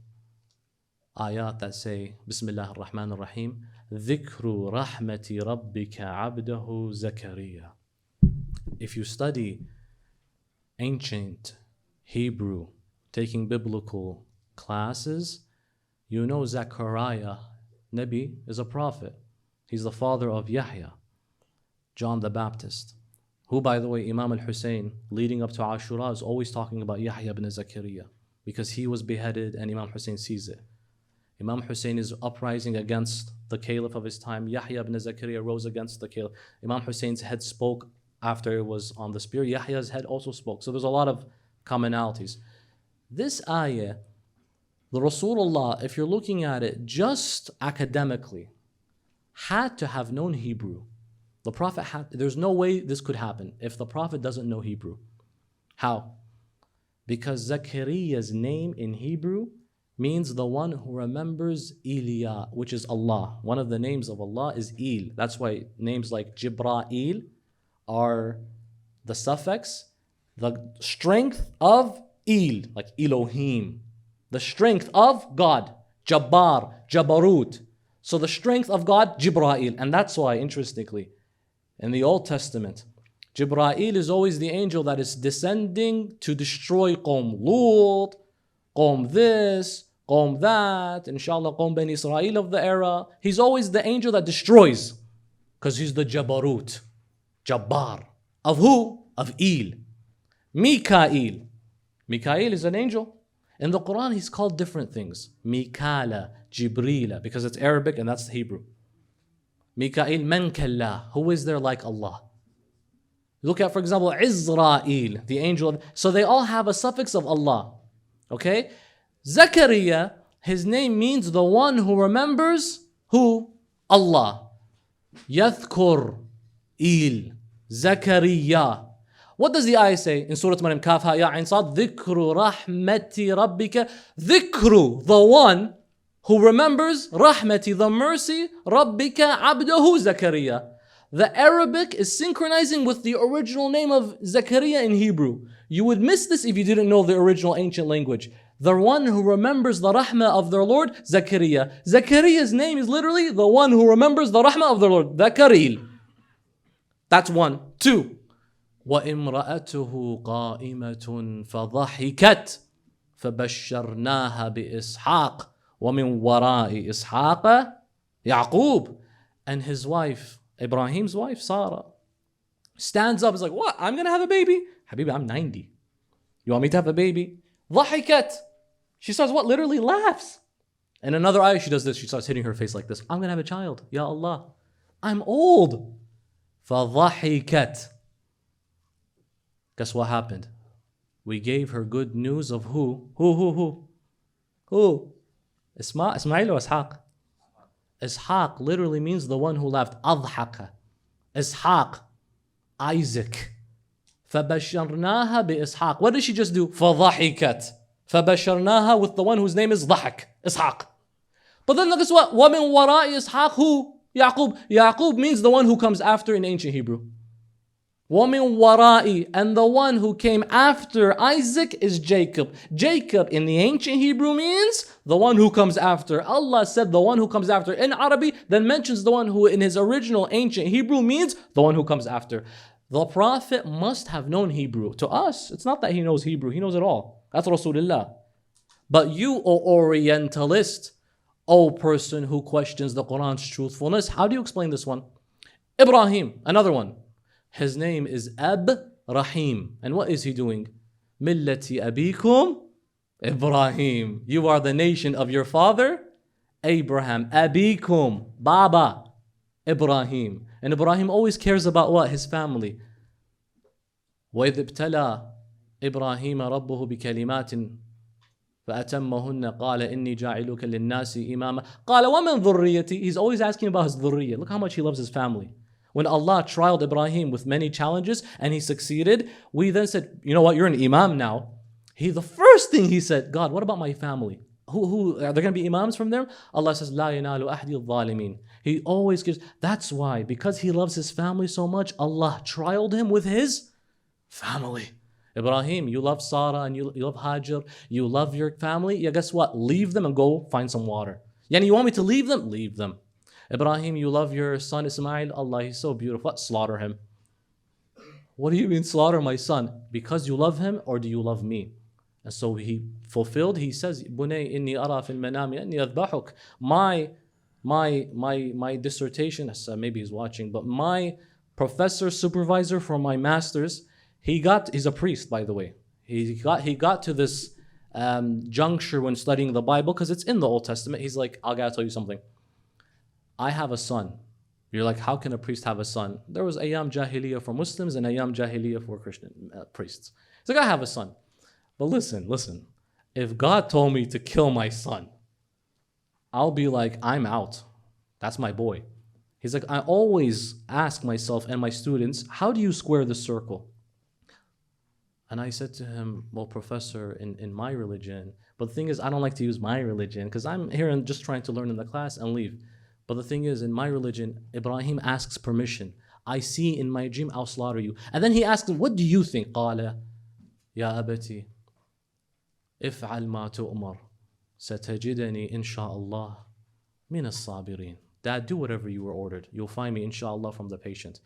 ayat that say, Bismillah ar-Rahman ar-Rahim, ذِكْرُ رَحْمَةِ رَبِّكَ عَبْدَهُ زَكَرِيَّا. If you study ancient Hebrew, taking biblical classes, you know Zechariah, Nabi, is a prophet. He's the father of Yahya, John the Baptist, who, by the way, Imam al-Hussein, leading up to Ashura, is always talking about Yahya ibn Zakaria, because he was beheaded and Imam Hussein sees it. Imam Hussein is uprising against the caliph of his time. Yahya ibn Zakaria rose against the caliph. Imam Hussein's head spoke after it was on the spear. Yahya's head also spoke. So there's a lot of commonalities. This ayah, the Rasulullah, if you're looking at it just academically, had to have known Hebrew. The Prophet there's no way this could happen if the Prophet doesn't know Hebrew. How? Because Zakariya's name in Hebrew means the one who remembers Ilya, which is Allah. One of the names of Allah is Il. That's why names like Jibra'il are the suffix, the strength of Il, like Elohim. The strength of God, Jabbar, Jabarut. So the strength of God, Jibra'il. And that's why, interestingly, in the Old Testament, Jibra'il is always the angel that is descending to destroy Qawm Lut, Qawm this, Qawm that, inshallah Qawm Bani Israel of the era. He's always the angel that destroys, because he's the Jabarut, Jabbar. Of who? Of Il. Mikael. Mikael is an angel. In the Quran, he's called different things. Mikala, Jibrila, because it's Arabic and that's Hebrew. Mikael, man kallah, who is there like Allah? Look at, for example, Izrael, the angel of... So they all have a suffix of Allah. Okay? Zakaria, his name means the one who remembers who? Allah. Yathkur, Il, Zakariya. What does the ayah say in Surah Maryam? Kaf ha ya ain sad. Dhikru rahmati rabbika. Dhikru, the one who remembers rahmati, the mercy, rabbika abdahu Zakariya. The Arabic is synchronizing with the original name of Zakariya in Hebrew. You would miss this if you didn't know the original ancient language. The one who remembers the rahmah of their Lord, Zakariya. Zakariya's name is literally the one who remembers the rahmah of their Lord, Zakaril. That's one. Two. وَإِمْرَأَتُهُ قَائِمَةٌ فَضَحِكَتْ فَبَشَّرْنَاهَا بِإِسْحَاقَ وَمِنْ وَرَاءِ إِسْحَاقَ يَعْقُوب. And his wife, Ibrahim's wife, Sarah, stands up, is like, what? I'm going to have a baby? Habibi, I'm 90. You want me to have a baby? ضحكت. She starts what? Literally laughs. And another ayah, she does this. She starts hitting her face like this. I'm going to have a child. Ya Allah. I'm old. فَضَحِكَتْ. Guess what happened? We gave her good news of who? Who? Ismail or Ishaq? Ishaq literally means the one who laughed. أضحك. Ishaq. Isaac. فَبَشَّرْنَاهَا بِإِسْحَاقَ. What did she just do? فَضَحِكَتْ. فَبَشَّرْنَاهَا with the one whose name is ضحك. Ishaq. But then guess what? وَمِنْ وَرَاءِ إِسْحَاقَ. Who? Yaqub. Yaqub means the one who comes after in ancient Hebrew. وَمِنْ وَرَاءِ. And the one who came after Isaac is Jacob. Jacob in the ancient Hebrew means the one who comes after. Allah said the one who comes after in Arabic, then mentions the one who in his original ancient Hebrew means the one who comes after. The Prophet must have known Hebrew. To us, it's not that he knows Hebrew, he knows it all. That's Rasulullah. But you, O Orientalist, O person who questions the Quran's truthfulness, how do you explain this one? Ibrahim, another one. His name is Rahim. And what is he doing? Millati abikum Ibrahim. You are the nation of your father, Abraham. Abikum, Baba, Ibrahim. And Ibrahim always cares about what? His family. وَإِذِ ابْتَلَى إِبْرَاهِيمَ رَبُّهُ بِكَلِمَاتٍ فَأَتَمَّهُنَّ قَالَ إِنِّي جَاعِلُكَ لِلنَّاسِ إِمَامًا قَالَ وَمَنْ ذُرِّيَّتِي. He's always asking about his dhurriyyah. Look how much he loves his family. When Allah trialed Ibrahim with many challenges and he succeeded, we then said, you know what, you're an imam now. The first thing he said, God, what about my family? Who are there going to be imams from them? Allah says, لا ينال أحد الظالمين. He always gives. That's why, because he loves his family so much, Allah trialed him with his family. Ibrahim, you love Sarah and you love Hajar, you love your family. Yeah, guess what? Leave them and go find some water. Yani, you want me to leave them? Leave them. Ibrahim, you love your son Ismail. Allah, he's so beautiful. Slaughter him. What do you mean slaughter my son? Because you love him, or do you love me? And so he fulfilled. He says, Bunay inni ara fil manami anni adbahuk. My dissertation, maybe he's watching, but my professor, supervisor for my master's, he's a priest, by the way. He got to this juncture when studying the Bible, because it's in the Old Testament. He's like, I gotta tell you something. I have a son. You're like, how can a priest have a son? There was Ayyam Jahiliyyah for Muslims and Ayyam Jahiliyyah for Christian priests. He's like, I have a son. But listen. If God told me to kill my son, I'll be like, I'm out. That's my boy. He's like, I always ask myself and my students, how do you square the circle? And I said to him, well, professor, in my religion, but the thing is, I don't like to use my religion because I'm here and just trying to learn in the class and leave. But the thing is, in my religion, Ibrahim asks permission. I see in my dream, I'll slaughter you. And then he asks him, what do you think? قال يا أبتي افعل ما تؤمر ستجدني إن شاء الله من الصابرين. Dad, do whatever you were ordered. You'll find me, inshallah, from the patient.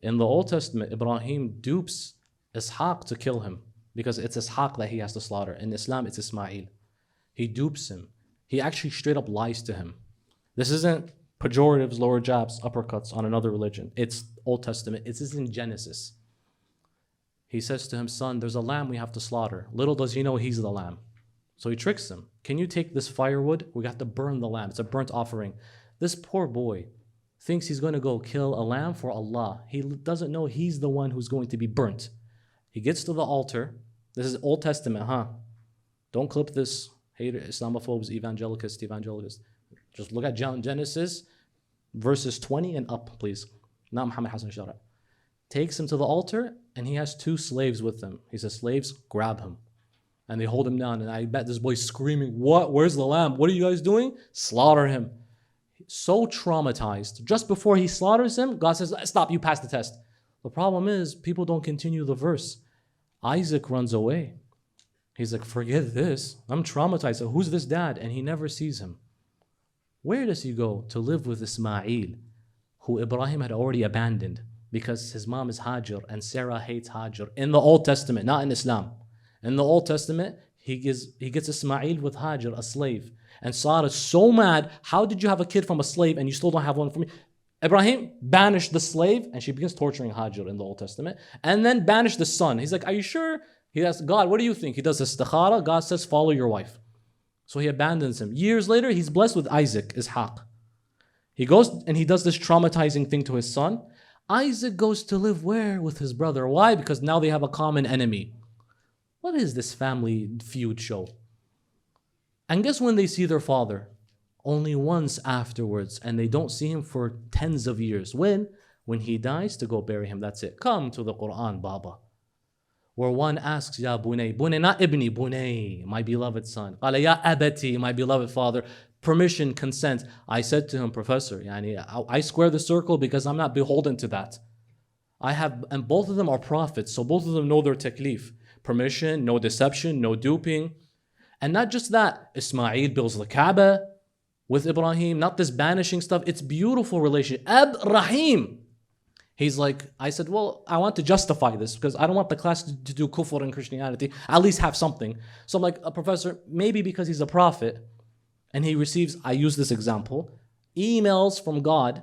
In the Old Testament, Ibrahim dupes Ishaq to kill him because it's Ishaq that he has to slaughter. In Islam, it's Ismail. He dupes him. He actually straight up lies to him. This isn't pejoratives, lower jabs, uppercuts on another religion. It's Old Testament. It's in Genesis. He says to him, son, there's a lamb we have to slaughter. Little does he know he's the lamb. So he tricks him. Can you take this firewood? We have to burn the lamb. It's a burnt offering. This poor boy thinks he's going to go kill a lamb for Allah. He doesn't know he's the one who's going to be burnt. He gets to the altar. This is Old Testament, huh? Don't clip this. Hater, Islamophobes, evangelicals. Just look at Genesis, verses 20 and up, please. Not Mohammed Hassan Alsheraa. Takes him to the altar, and he has 2 slaves with him. He says, slaves, grab him. And they hold him down, and I bet this boy's screaming, what? Where's the lamb? What are you guys doing? Slaughter him. So traumatized. Just before he slaughters him, God says, stop, you passed the test. The problem is, people don't continue the verse. Isaac runs away. He's like, forget this. I'm traumatized. So who's this dad? And he never sees him. Where does he go? To live with Ismail, who Ibrahim had already abandoned because his mom is Hajar and Sarah hates Hajar. In the Old Testament, not in Islam. In the Old Testament, He gets Ismail with Hajar, a slave. And Sarah is so mad. How did you have a kid from a slave and you still don't have one from me? Ibrahim banished the slave and she begins torturing Hajar in the Old Testament. And then banished the son. He's like, are you sure? He asks, God, what do you think? He does istikhara. God says, follow your wife. So he abandons him. Years later, he's blessed with Isaac, Ishaq. He goes and he does this traumatizing thing to his son. Isaac goes to live where? With his brother. Why? Because now they have a common enemy. What is this family feud show? And guess when they see their father? Only once afterwards. And they don't see him for tens of years. When? When he dies, to go bury him. That's it. Come to the Quran, Baba. Where one asks, Ya Bunay. Bunay, not Ibni, Bunay, my beloved son. Qala Ya Abati, my beloved father. Permission, consent. I said to him, Professor, I square the circle because I'm not beholden to that. And both of them are prophets, so both of them know their taklif. Permission, no deception, no duping. And not just that, Ismail builds the Kaaba with Ibrahim, not this banishing stuff. It's beautiful relation. Ab-Rahim. He's like, I said, well, I want to justify this because I don't want the class to do kufr in Christianity. At least have something. So I'm like, Professor, maybe because he's a prophet and he receives, I use this example, emails from God.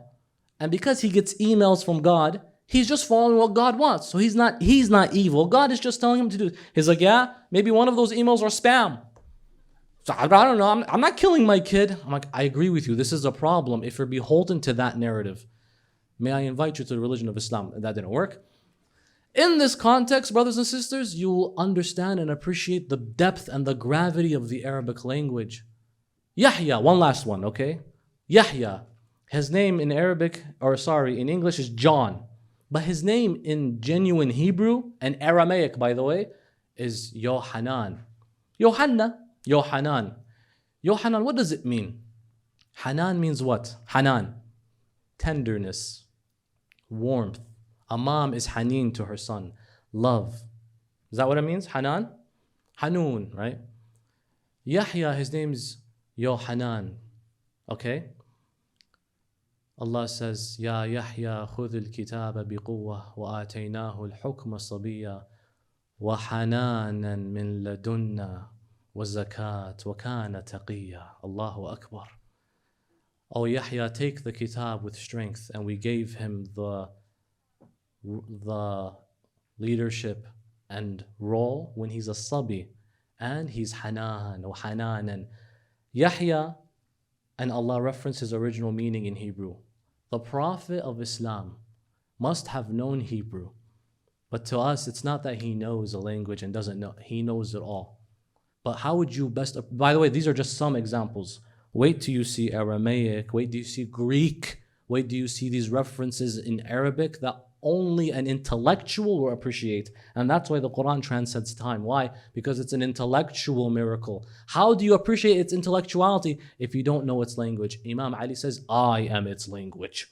And because he gets emails from God, he's just following what God wants. So he's not evil. God is just telling him to do it. He's like, yeah, maybe one of those emails are spam. So I don't know. I'm not killing my kid. I'm like, I agree with you. This is a problem if you're beholden to that narrative. May I invite you to the religion of Islam? That didn't work. In this context, brothers and sisters, you will understand and appreciate the depth and the gravity of the Arabic language. Yahya, one last one, okay? Yahya, his name in in English is John. But his name in genuine Hebrew and Aramaic, by the way, is Yohanan. Yohanna, Yohanan. Yohanan, what does it mean? Hanan means what? Hanan, tenderness, warmth. A mom is Haneen to her son, love. Is that what it means? Hanan? Hanun, right? Yahya, his name is Yohanan. Okay? Allah says, Ya Yahya, khudh al-kitaba biquwwah wa ataynahu al-hukma sabiyya wa hananan min ladunna wa zakat wa kana taqiyya. Allahu Akbar. Oh Yahya, take the kitab with strength, and we gave him the leadership and role when he's a sabi, and he's Hanan or Hananan. Yahya, and Allah referenced his original meaning in Hebrew. The Prophet of Islam must have known Hebrew. But to us, it's not that he knows a language and doesn't know. He knows it all. But how would you best... By the way, these are just some examples. Wait till you see Aramaic. Wait till you see Greek. Wait till you see these references in Arabic that only an intellectual will appreciate. And that's why the Quran transcends time. Why? Because it's an intellectual miracle. How do you appreciate its intellectuality if you don't know its language? Imam Ali says, I am its language.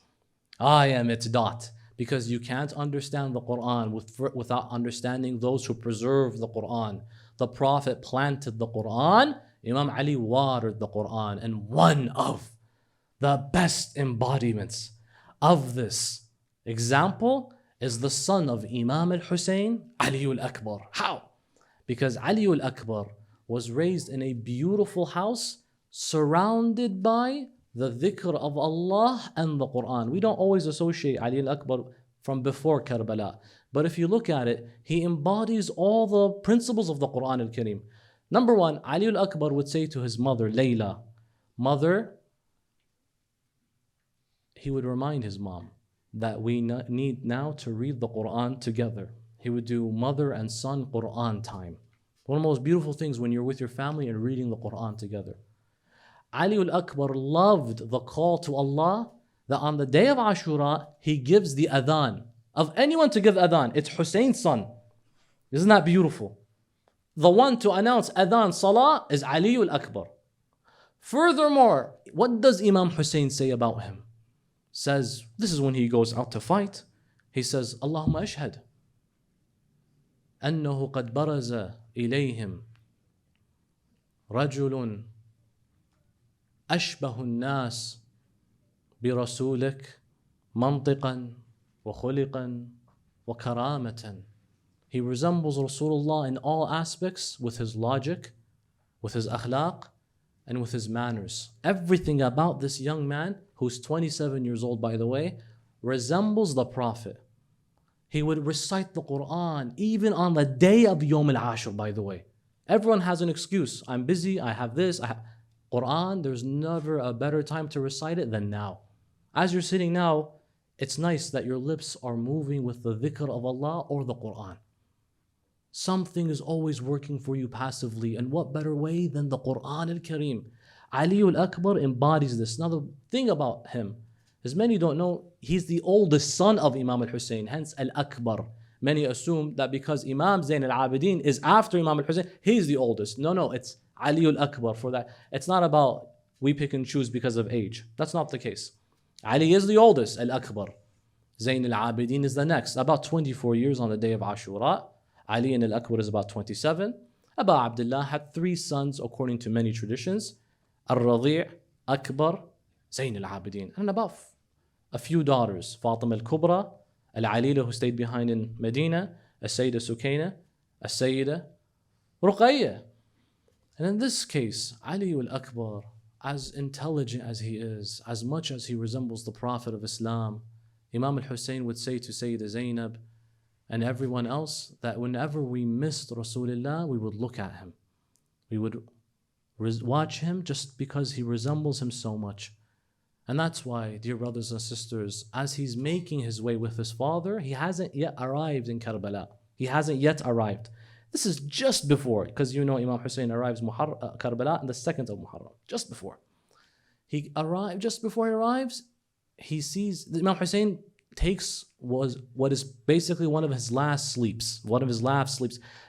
I am its dot. Because you can't understand the Quran without understanding those who preserve the Quran. The Prophet planted the Quran. Imam Ali watered the Quran. And one of the best embodiments of this example is the son of Imam al-Hussein, Ali al-Akbar. How? Because Ali al-Akbar was raised in a beautiful house surrounded by the dhikr of Allah and the Quran. We don't always associate Ali al-Akbar from before Karbala. But if you look at it, he embodies all the principles of the Quran al-Kareem. Number one, Ali al-Akbar would say to his mother, Layla, mother, he would remind his mom that we need now to read the Quran together. He would do mother and son Quran time. One of the most beautiful things when you're with your family and reading the Quran together. Ali al-Akbar loved the call to Allah that on the day of Ashura, he gives the adhan. Of anyone to give adhan, it's Hussein's son. Isn't that beautiful? The one to announce adhan salah is Ali al-Akbar. Furthermore, what does Imam Hussein say about him? Says, this is when he goes out to fight. He says, Allahumma ashhad أنه قد برز إليهم رجل أشبه الناس برسولك منطقا وخلقا وكرامة. He resembles Rasulullah in all aspects, with his logic, with his akhlaq, and with his manners. Everything about this young man, who's 27 years old by the way, resembles the Prophet. He would recite the Quran even on the day of Yawm al-Ashur, by the way. Everyone has an excuse. I'm busy, I have this, Quran, there's never a better time to recite it than now. As you're sitting now, it's nice that your lips are moving with the dhikr of Allah or the Quran. Something is always working for you passively, and what better way than the Quran al-Kareem? Ali al-Akbar embodies this. Now the thing about him, as many don't know, he's the oldest son of Imam al-Hussein, hence al-Akbar. Many assume that because Imam Zayn al-Abidin is after Imam al-Hussein, he's the oldest. No, it's Ali al-Akbar for that. It's not about we pick and choose because of age. That's not the case. Ali is the oldest, al-Akbar. Zayn al-Abidin is the next, about 24 years on the day of Ashura. Ali and al-Akbar is about 27. Abu Abdullah had 3 sons according to many traditions. Al-Radi', Akbar, Zayn al-Abidin. And about a few daughters. Fatima al-Kubra, Al-Alila who stayed behind in Medina, As-Sayyida Sukaina, As-Sayyida Ruqayya. And in this case, Ali al-Akbar, as intelligent as he is, as much as he resembles the Prophet of Islam, Imam al-Hussein would say to Sayyida Zainab and everyone else that whenever we missed Rasulullah, we would look at him. We would watch him just because he resembles him so much. And that's why, dear brothers and sisters, as he's making his way with his father, he hasn't yet arrived in Karbala. He hasn't yet arrived. This is just before, because you know Imam Hussein arrives Karbala on the 2nd of Muharram, just before. Just before he arrives, he sees, Imam Hussein takes what is basically one of his last sleeps.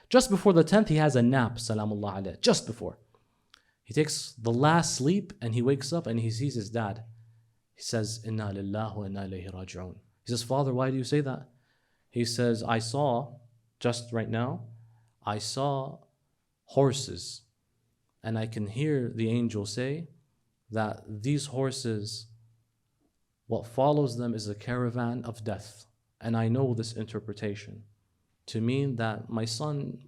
Just before the 10th, he has a nap, salamullah alayh, just before. He takes the last sleep and he wakes up and he sees his dad. He says, Inna lillahi wa inna ilayhi raji'un. He says, Father, why do you say that? He says, I saw, just right now, I saw horses, and I can hear the angel say that these horses, what follows them is a caravan of death. And I know this interpretation to mean that my son,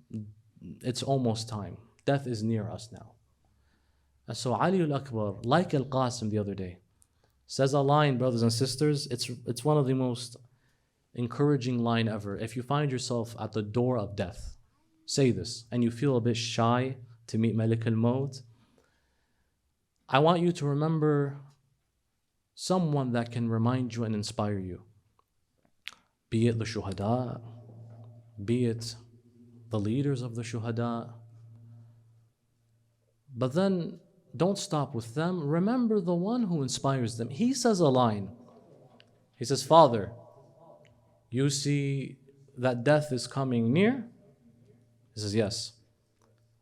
it's almost time. Death is near us now. And so Ali al-Akbar, like Al-Qasim the other day, says a line, brothers and sisters, it's one of the most encouraging line ever. If you find yourself at the door of death, say this, and you feel a bit shy to meet Malik al-Maut, I want you to remember someone that can remind you and inspire you. Be it the shuhada, be it the leaders of the shuhada. But then don't stop with them. Remember the one who inspires them. He says a line. He says, Father, you see that death is coming near? He says, yes.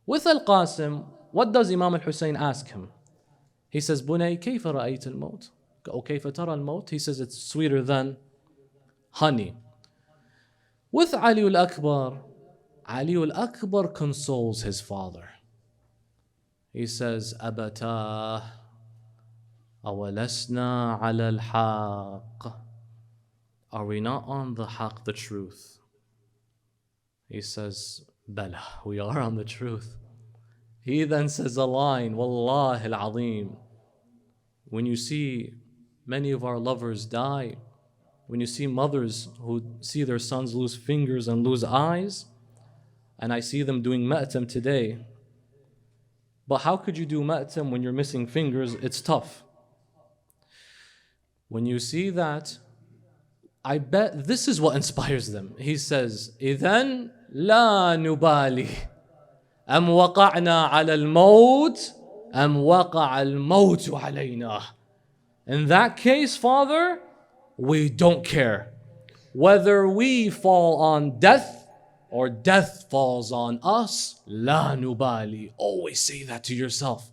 With Al-Qasim, what does Imam al-Hussein ask him? He says, Bunay, kayfa ra'ayt al-maut? O kayfa tara al-maut? He says, it's sweeter than honey. With Ali al-Akbar consoles his father. He says, Abata, awalasna ala al-haq. Are we not on the haq, the truth? He says, Bala, we are on the truth. He then says a line, Wallahi al-Azim. When you see many of our lovers die, when you see mothers who see their sons lose fingers and lose eyes, and I see them doing ma'tam today. But how could you do ma'tam when you're missing fingers? It's tough. When you see that, I bet this is what inspires them. He says, إِذَنْ لَا نُبَالِي أَمْ وَقَعْنَا عَلَى الْمَوْتِ أَمْ وَقَعَ الْمَوْتُ عَلَيْنَا. In that case, Father, we don't care. Whether we fall on death or death falls on us, la nubali. Always say that to yourself.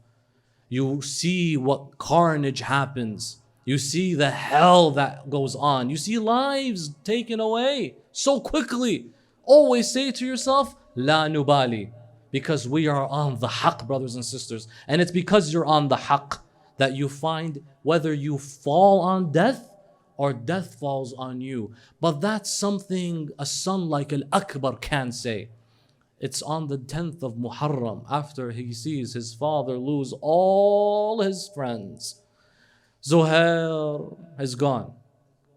You see what carnage happens. You see the hell that goes on. You see lives taken away so quickly. Always say to yourself, la nubali. Because we are on the haqq, brothers and sisters. And it's because you're on the haqq that you find whether you fall on death or death falls on you. But that's something a son like Al-Akbar can say. It's on the 10th of Muharram, after he sees his father lose all his friends. Zuhair is gone.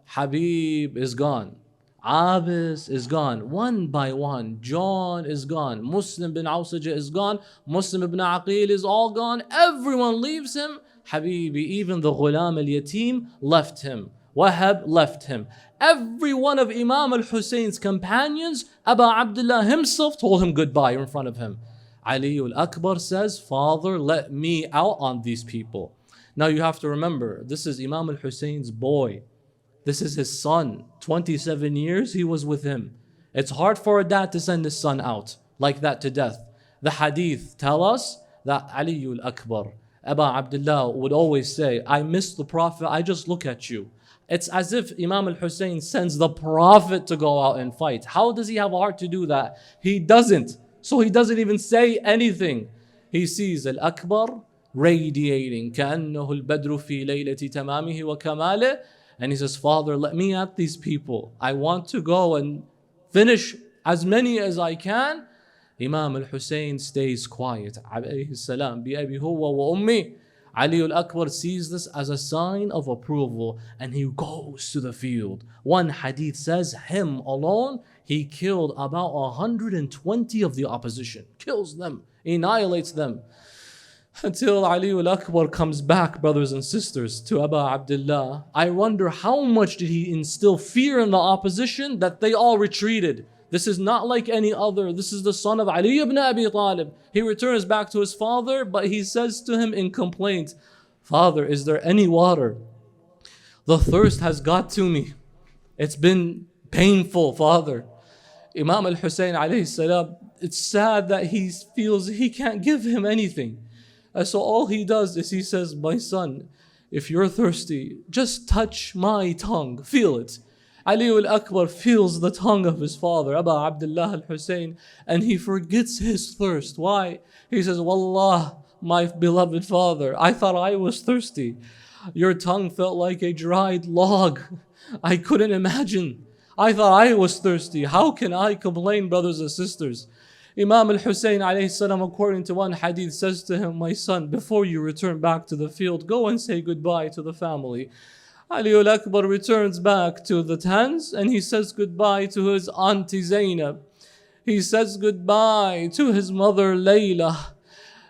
Habib is gone. Abis is gone. One by one, John is gone. Muslim bin Awsaja is gone. Muslim ibn Aqil is all gone. Everyone leaves him. Habibi, even the Ghulam al-Yatim left him. Wahab left him. Every one of Imam al-Husayn's companions, Abu Abdullah himself told him goodbye in front of him. Ali al-Akbar says, Father, let me out on these people. Now you have to remember, this is Imam al-Husayn's boy. This is his son. 27 years he was with him. It's hard for a dad to send his son out like that to death. The hadith tell us that Ali al-Akbar, Abu Abdullah would always say, I miss the Prophet, I just look at you. It's as if Imam al-Husayn sends the Prophet to go out and fight. How does he have a heart to do that? He doesn't. So he doesn't even say anything. He sees Al-Akbar radiating كأنه البدر في ليلة تمامه وكماله, and he says, Father, let me at these people. I want to go and finish as many as I can. Imam al-Husayn stays quiet. Alayhi salam, bi abi huwa wa ummi. Ali al-Akbar sees this as a sign of approval, and he goes to the field. One hadith says him alone, he killed about 120 of the opposition. Kills them, annihilates them. Until Ali al-Akbar comes back, brothers and sisters, to Abu Abdullah. I wonder how much did he instill fear in the opposition that they all retreated. This is not like any other. This is the son of Ali ibn Abi Talib. He returns back to his father, but he says to him in complaint, Father, is there any water? The thirst has got to me. It's been painful, Father. Imam al-Husayn alayhi salam, it's sad that he feels he can't give him anything. And so all he does is he says, my son, if you're thirsty, just touch my tongue, feel it. Ali al-Akbar feels the tongue of his father, Abu Abdullah al-Husayn, and he forgets his thirst. Why? He says, Wallah, my beloved father, I thought I was thirsty. Your tongue felt like a dried log. I couldn't imagine. I thought I was thirsty. How can I complain, brothers and sisters? Imam al-Husayn alayhi salam, according to one hadith, says to him, my son, before you return back to the field, go and say goodbye to the family. Ali al-Akbar returns back to the tents and he says goodbye to his auntie Zainab. He says goodbye to his mother Layla.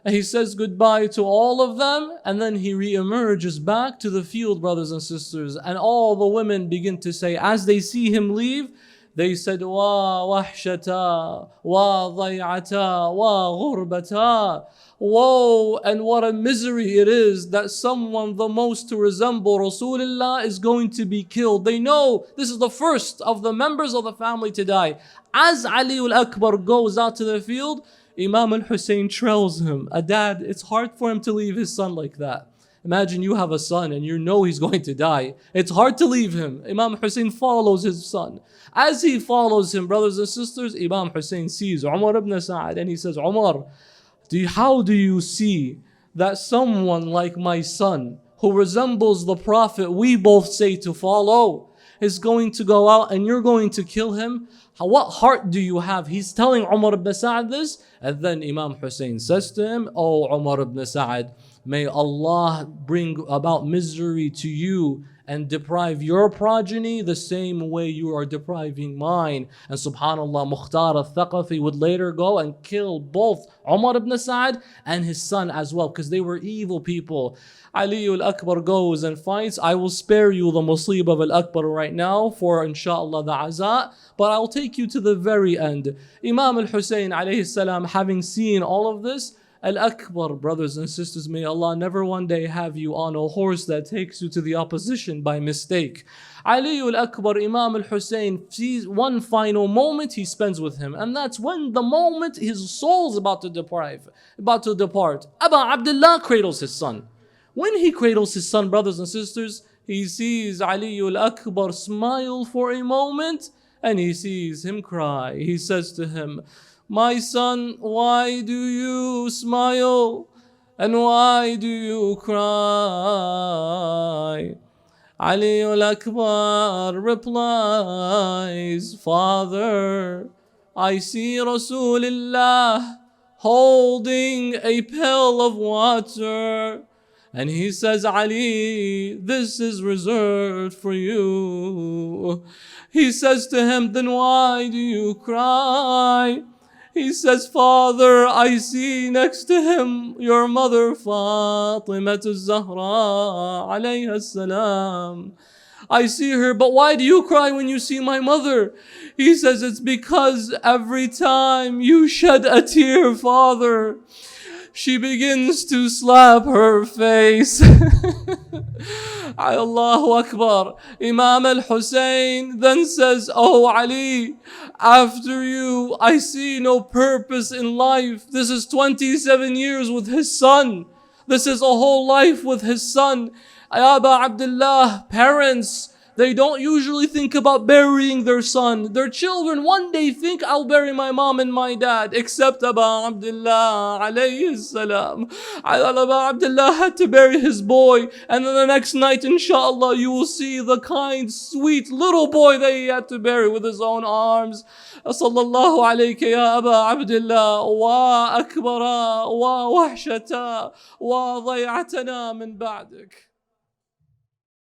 He says goodbye to all of them, and then he re-emerges back to the field, brothers and sisters. And all the women begin to say, as they see him leave, they said, Wa wahshata, wa day'ata, wa ghurbata. Woe, and what a misery it is that someone the most to resemble Rasulullah is going to be killed. They know this is the first of the members of the family to die. As Ali al-Akbar goes out to the field, Imam al-Husayn trails him. A dad, it's hard for him to leave his son like that. Imagine you have a son and you know he's going to die. It's hard to leave him. Imam Hussein follows his son. As he follows him, brothers and sisters, Imam Hussein sees Umar ibn Sa'ad and he says, Umar, how do you see that someone like my son, who resembles the Prophet we both say to follow, is going to go out and you're going to kill him? What heart do you have? He's telling Umar ibn Sa'ad this, and then Imam Hussein says to him, Oh Umar ibn Sa'ad, may Allah bring about misery to you and deprive your progeny the same way you are depriving mine. And subhanAllah, Mukhtar al-Thaqafi would later go and kill both Umar ibn Sa'ad and his son as well, because they were evil people. Ali al-Akbar goes and fights. I will spare you the musibah of al-Akbar right now for inshallah the azaa, but I'll take you to the very end. Imam al-Husayn alayhi salam, having seen all of this, Al-Akbar, brothers and sisters, may Allah never one day have you on a horse that takes you to the opposition by mistake. Ali al-Akbar, Imam al-Husayn, sees one final moment he spends with him, and that's when the moment his soul's about to depart. Abu Abdullah cradles his son. When he cradles his son, brothers and sisters, he sees Ali al-Akbar smile for a moment, and he sees him cry. He says to him, My son, why do you smile? And why do you cry? Ali al-Akbar replies, Father, I see Rasulullah holding a pail of water. And he says, Ali, this is reserved for you. He says to him, then why do you cry? He says, Father, I see next to him your mother Fatimah al-Zahra alayha salam. I see her, but why do you cry when you see my mother? He says, it's because every time you shed a tear, Father, she begins to slap her face. Allahu Akbar. Imam al-Hussein then says, Oh Ali, after you, I see no purpose in life. This is 27 years with his son. This is a whole life with his son. Aba Abdullah, parents, they don't usually think about burying their son. Their children one day think, I'll bury my mom and my dad, except Aba Abdullah alayhi salam. Aba Abdullah had to bury his boy, and then the next night, inshallah, you will see the kind, sweet little boy that he had to bury with his own arms. Sallallahu alayka ya Aba Abdullah, wa akbara, wa wahshata, wa day'atana min ba'dik.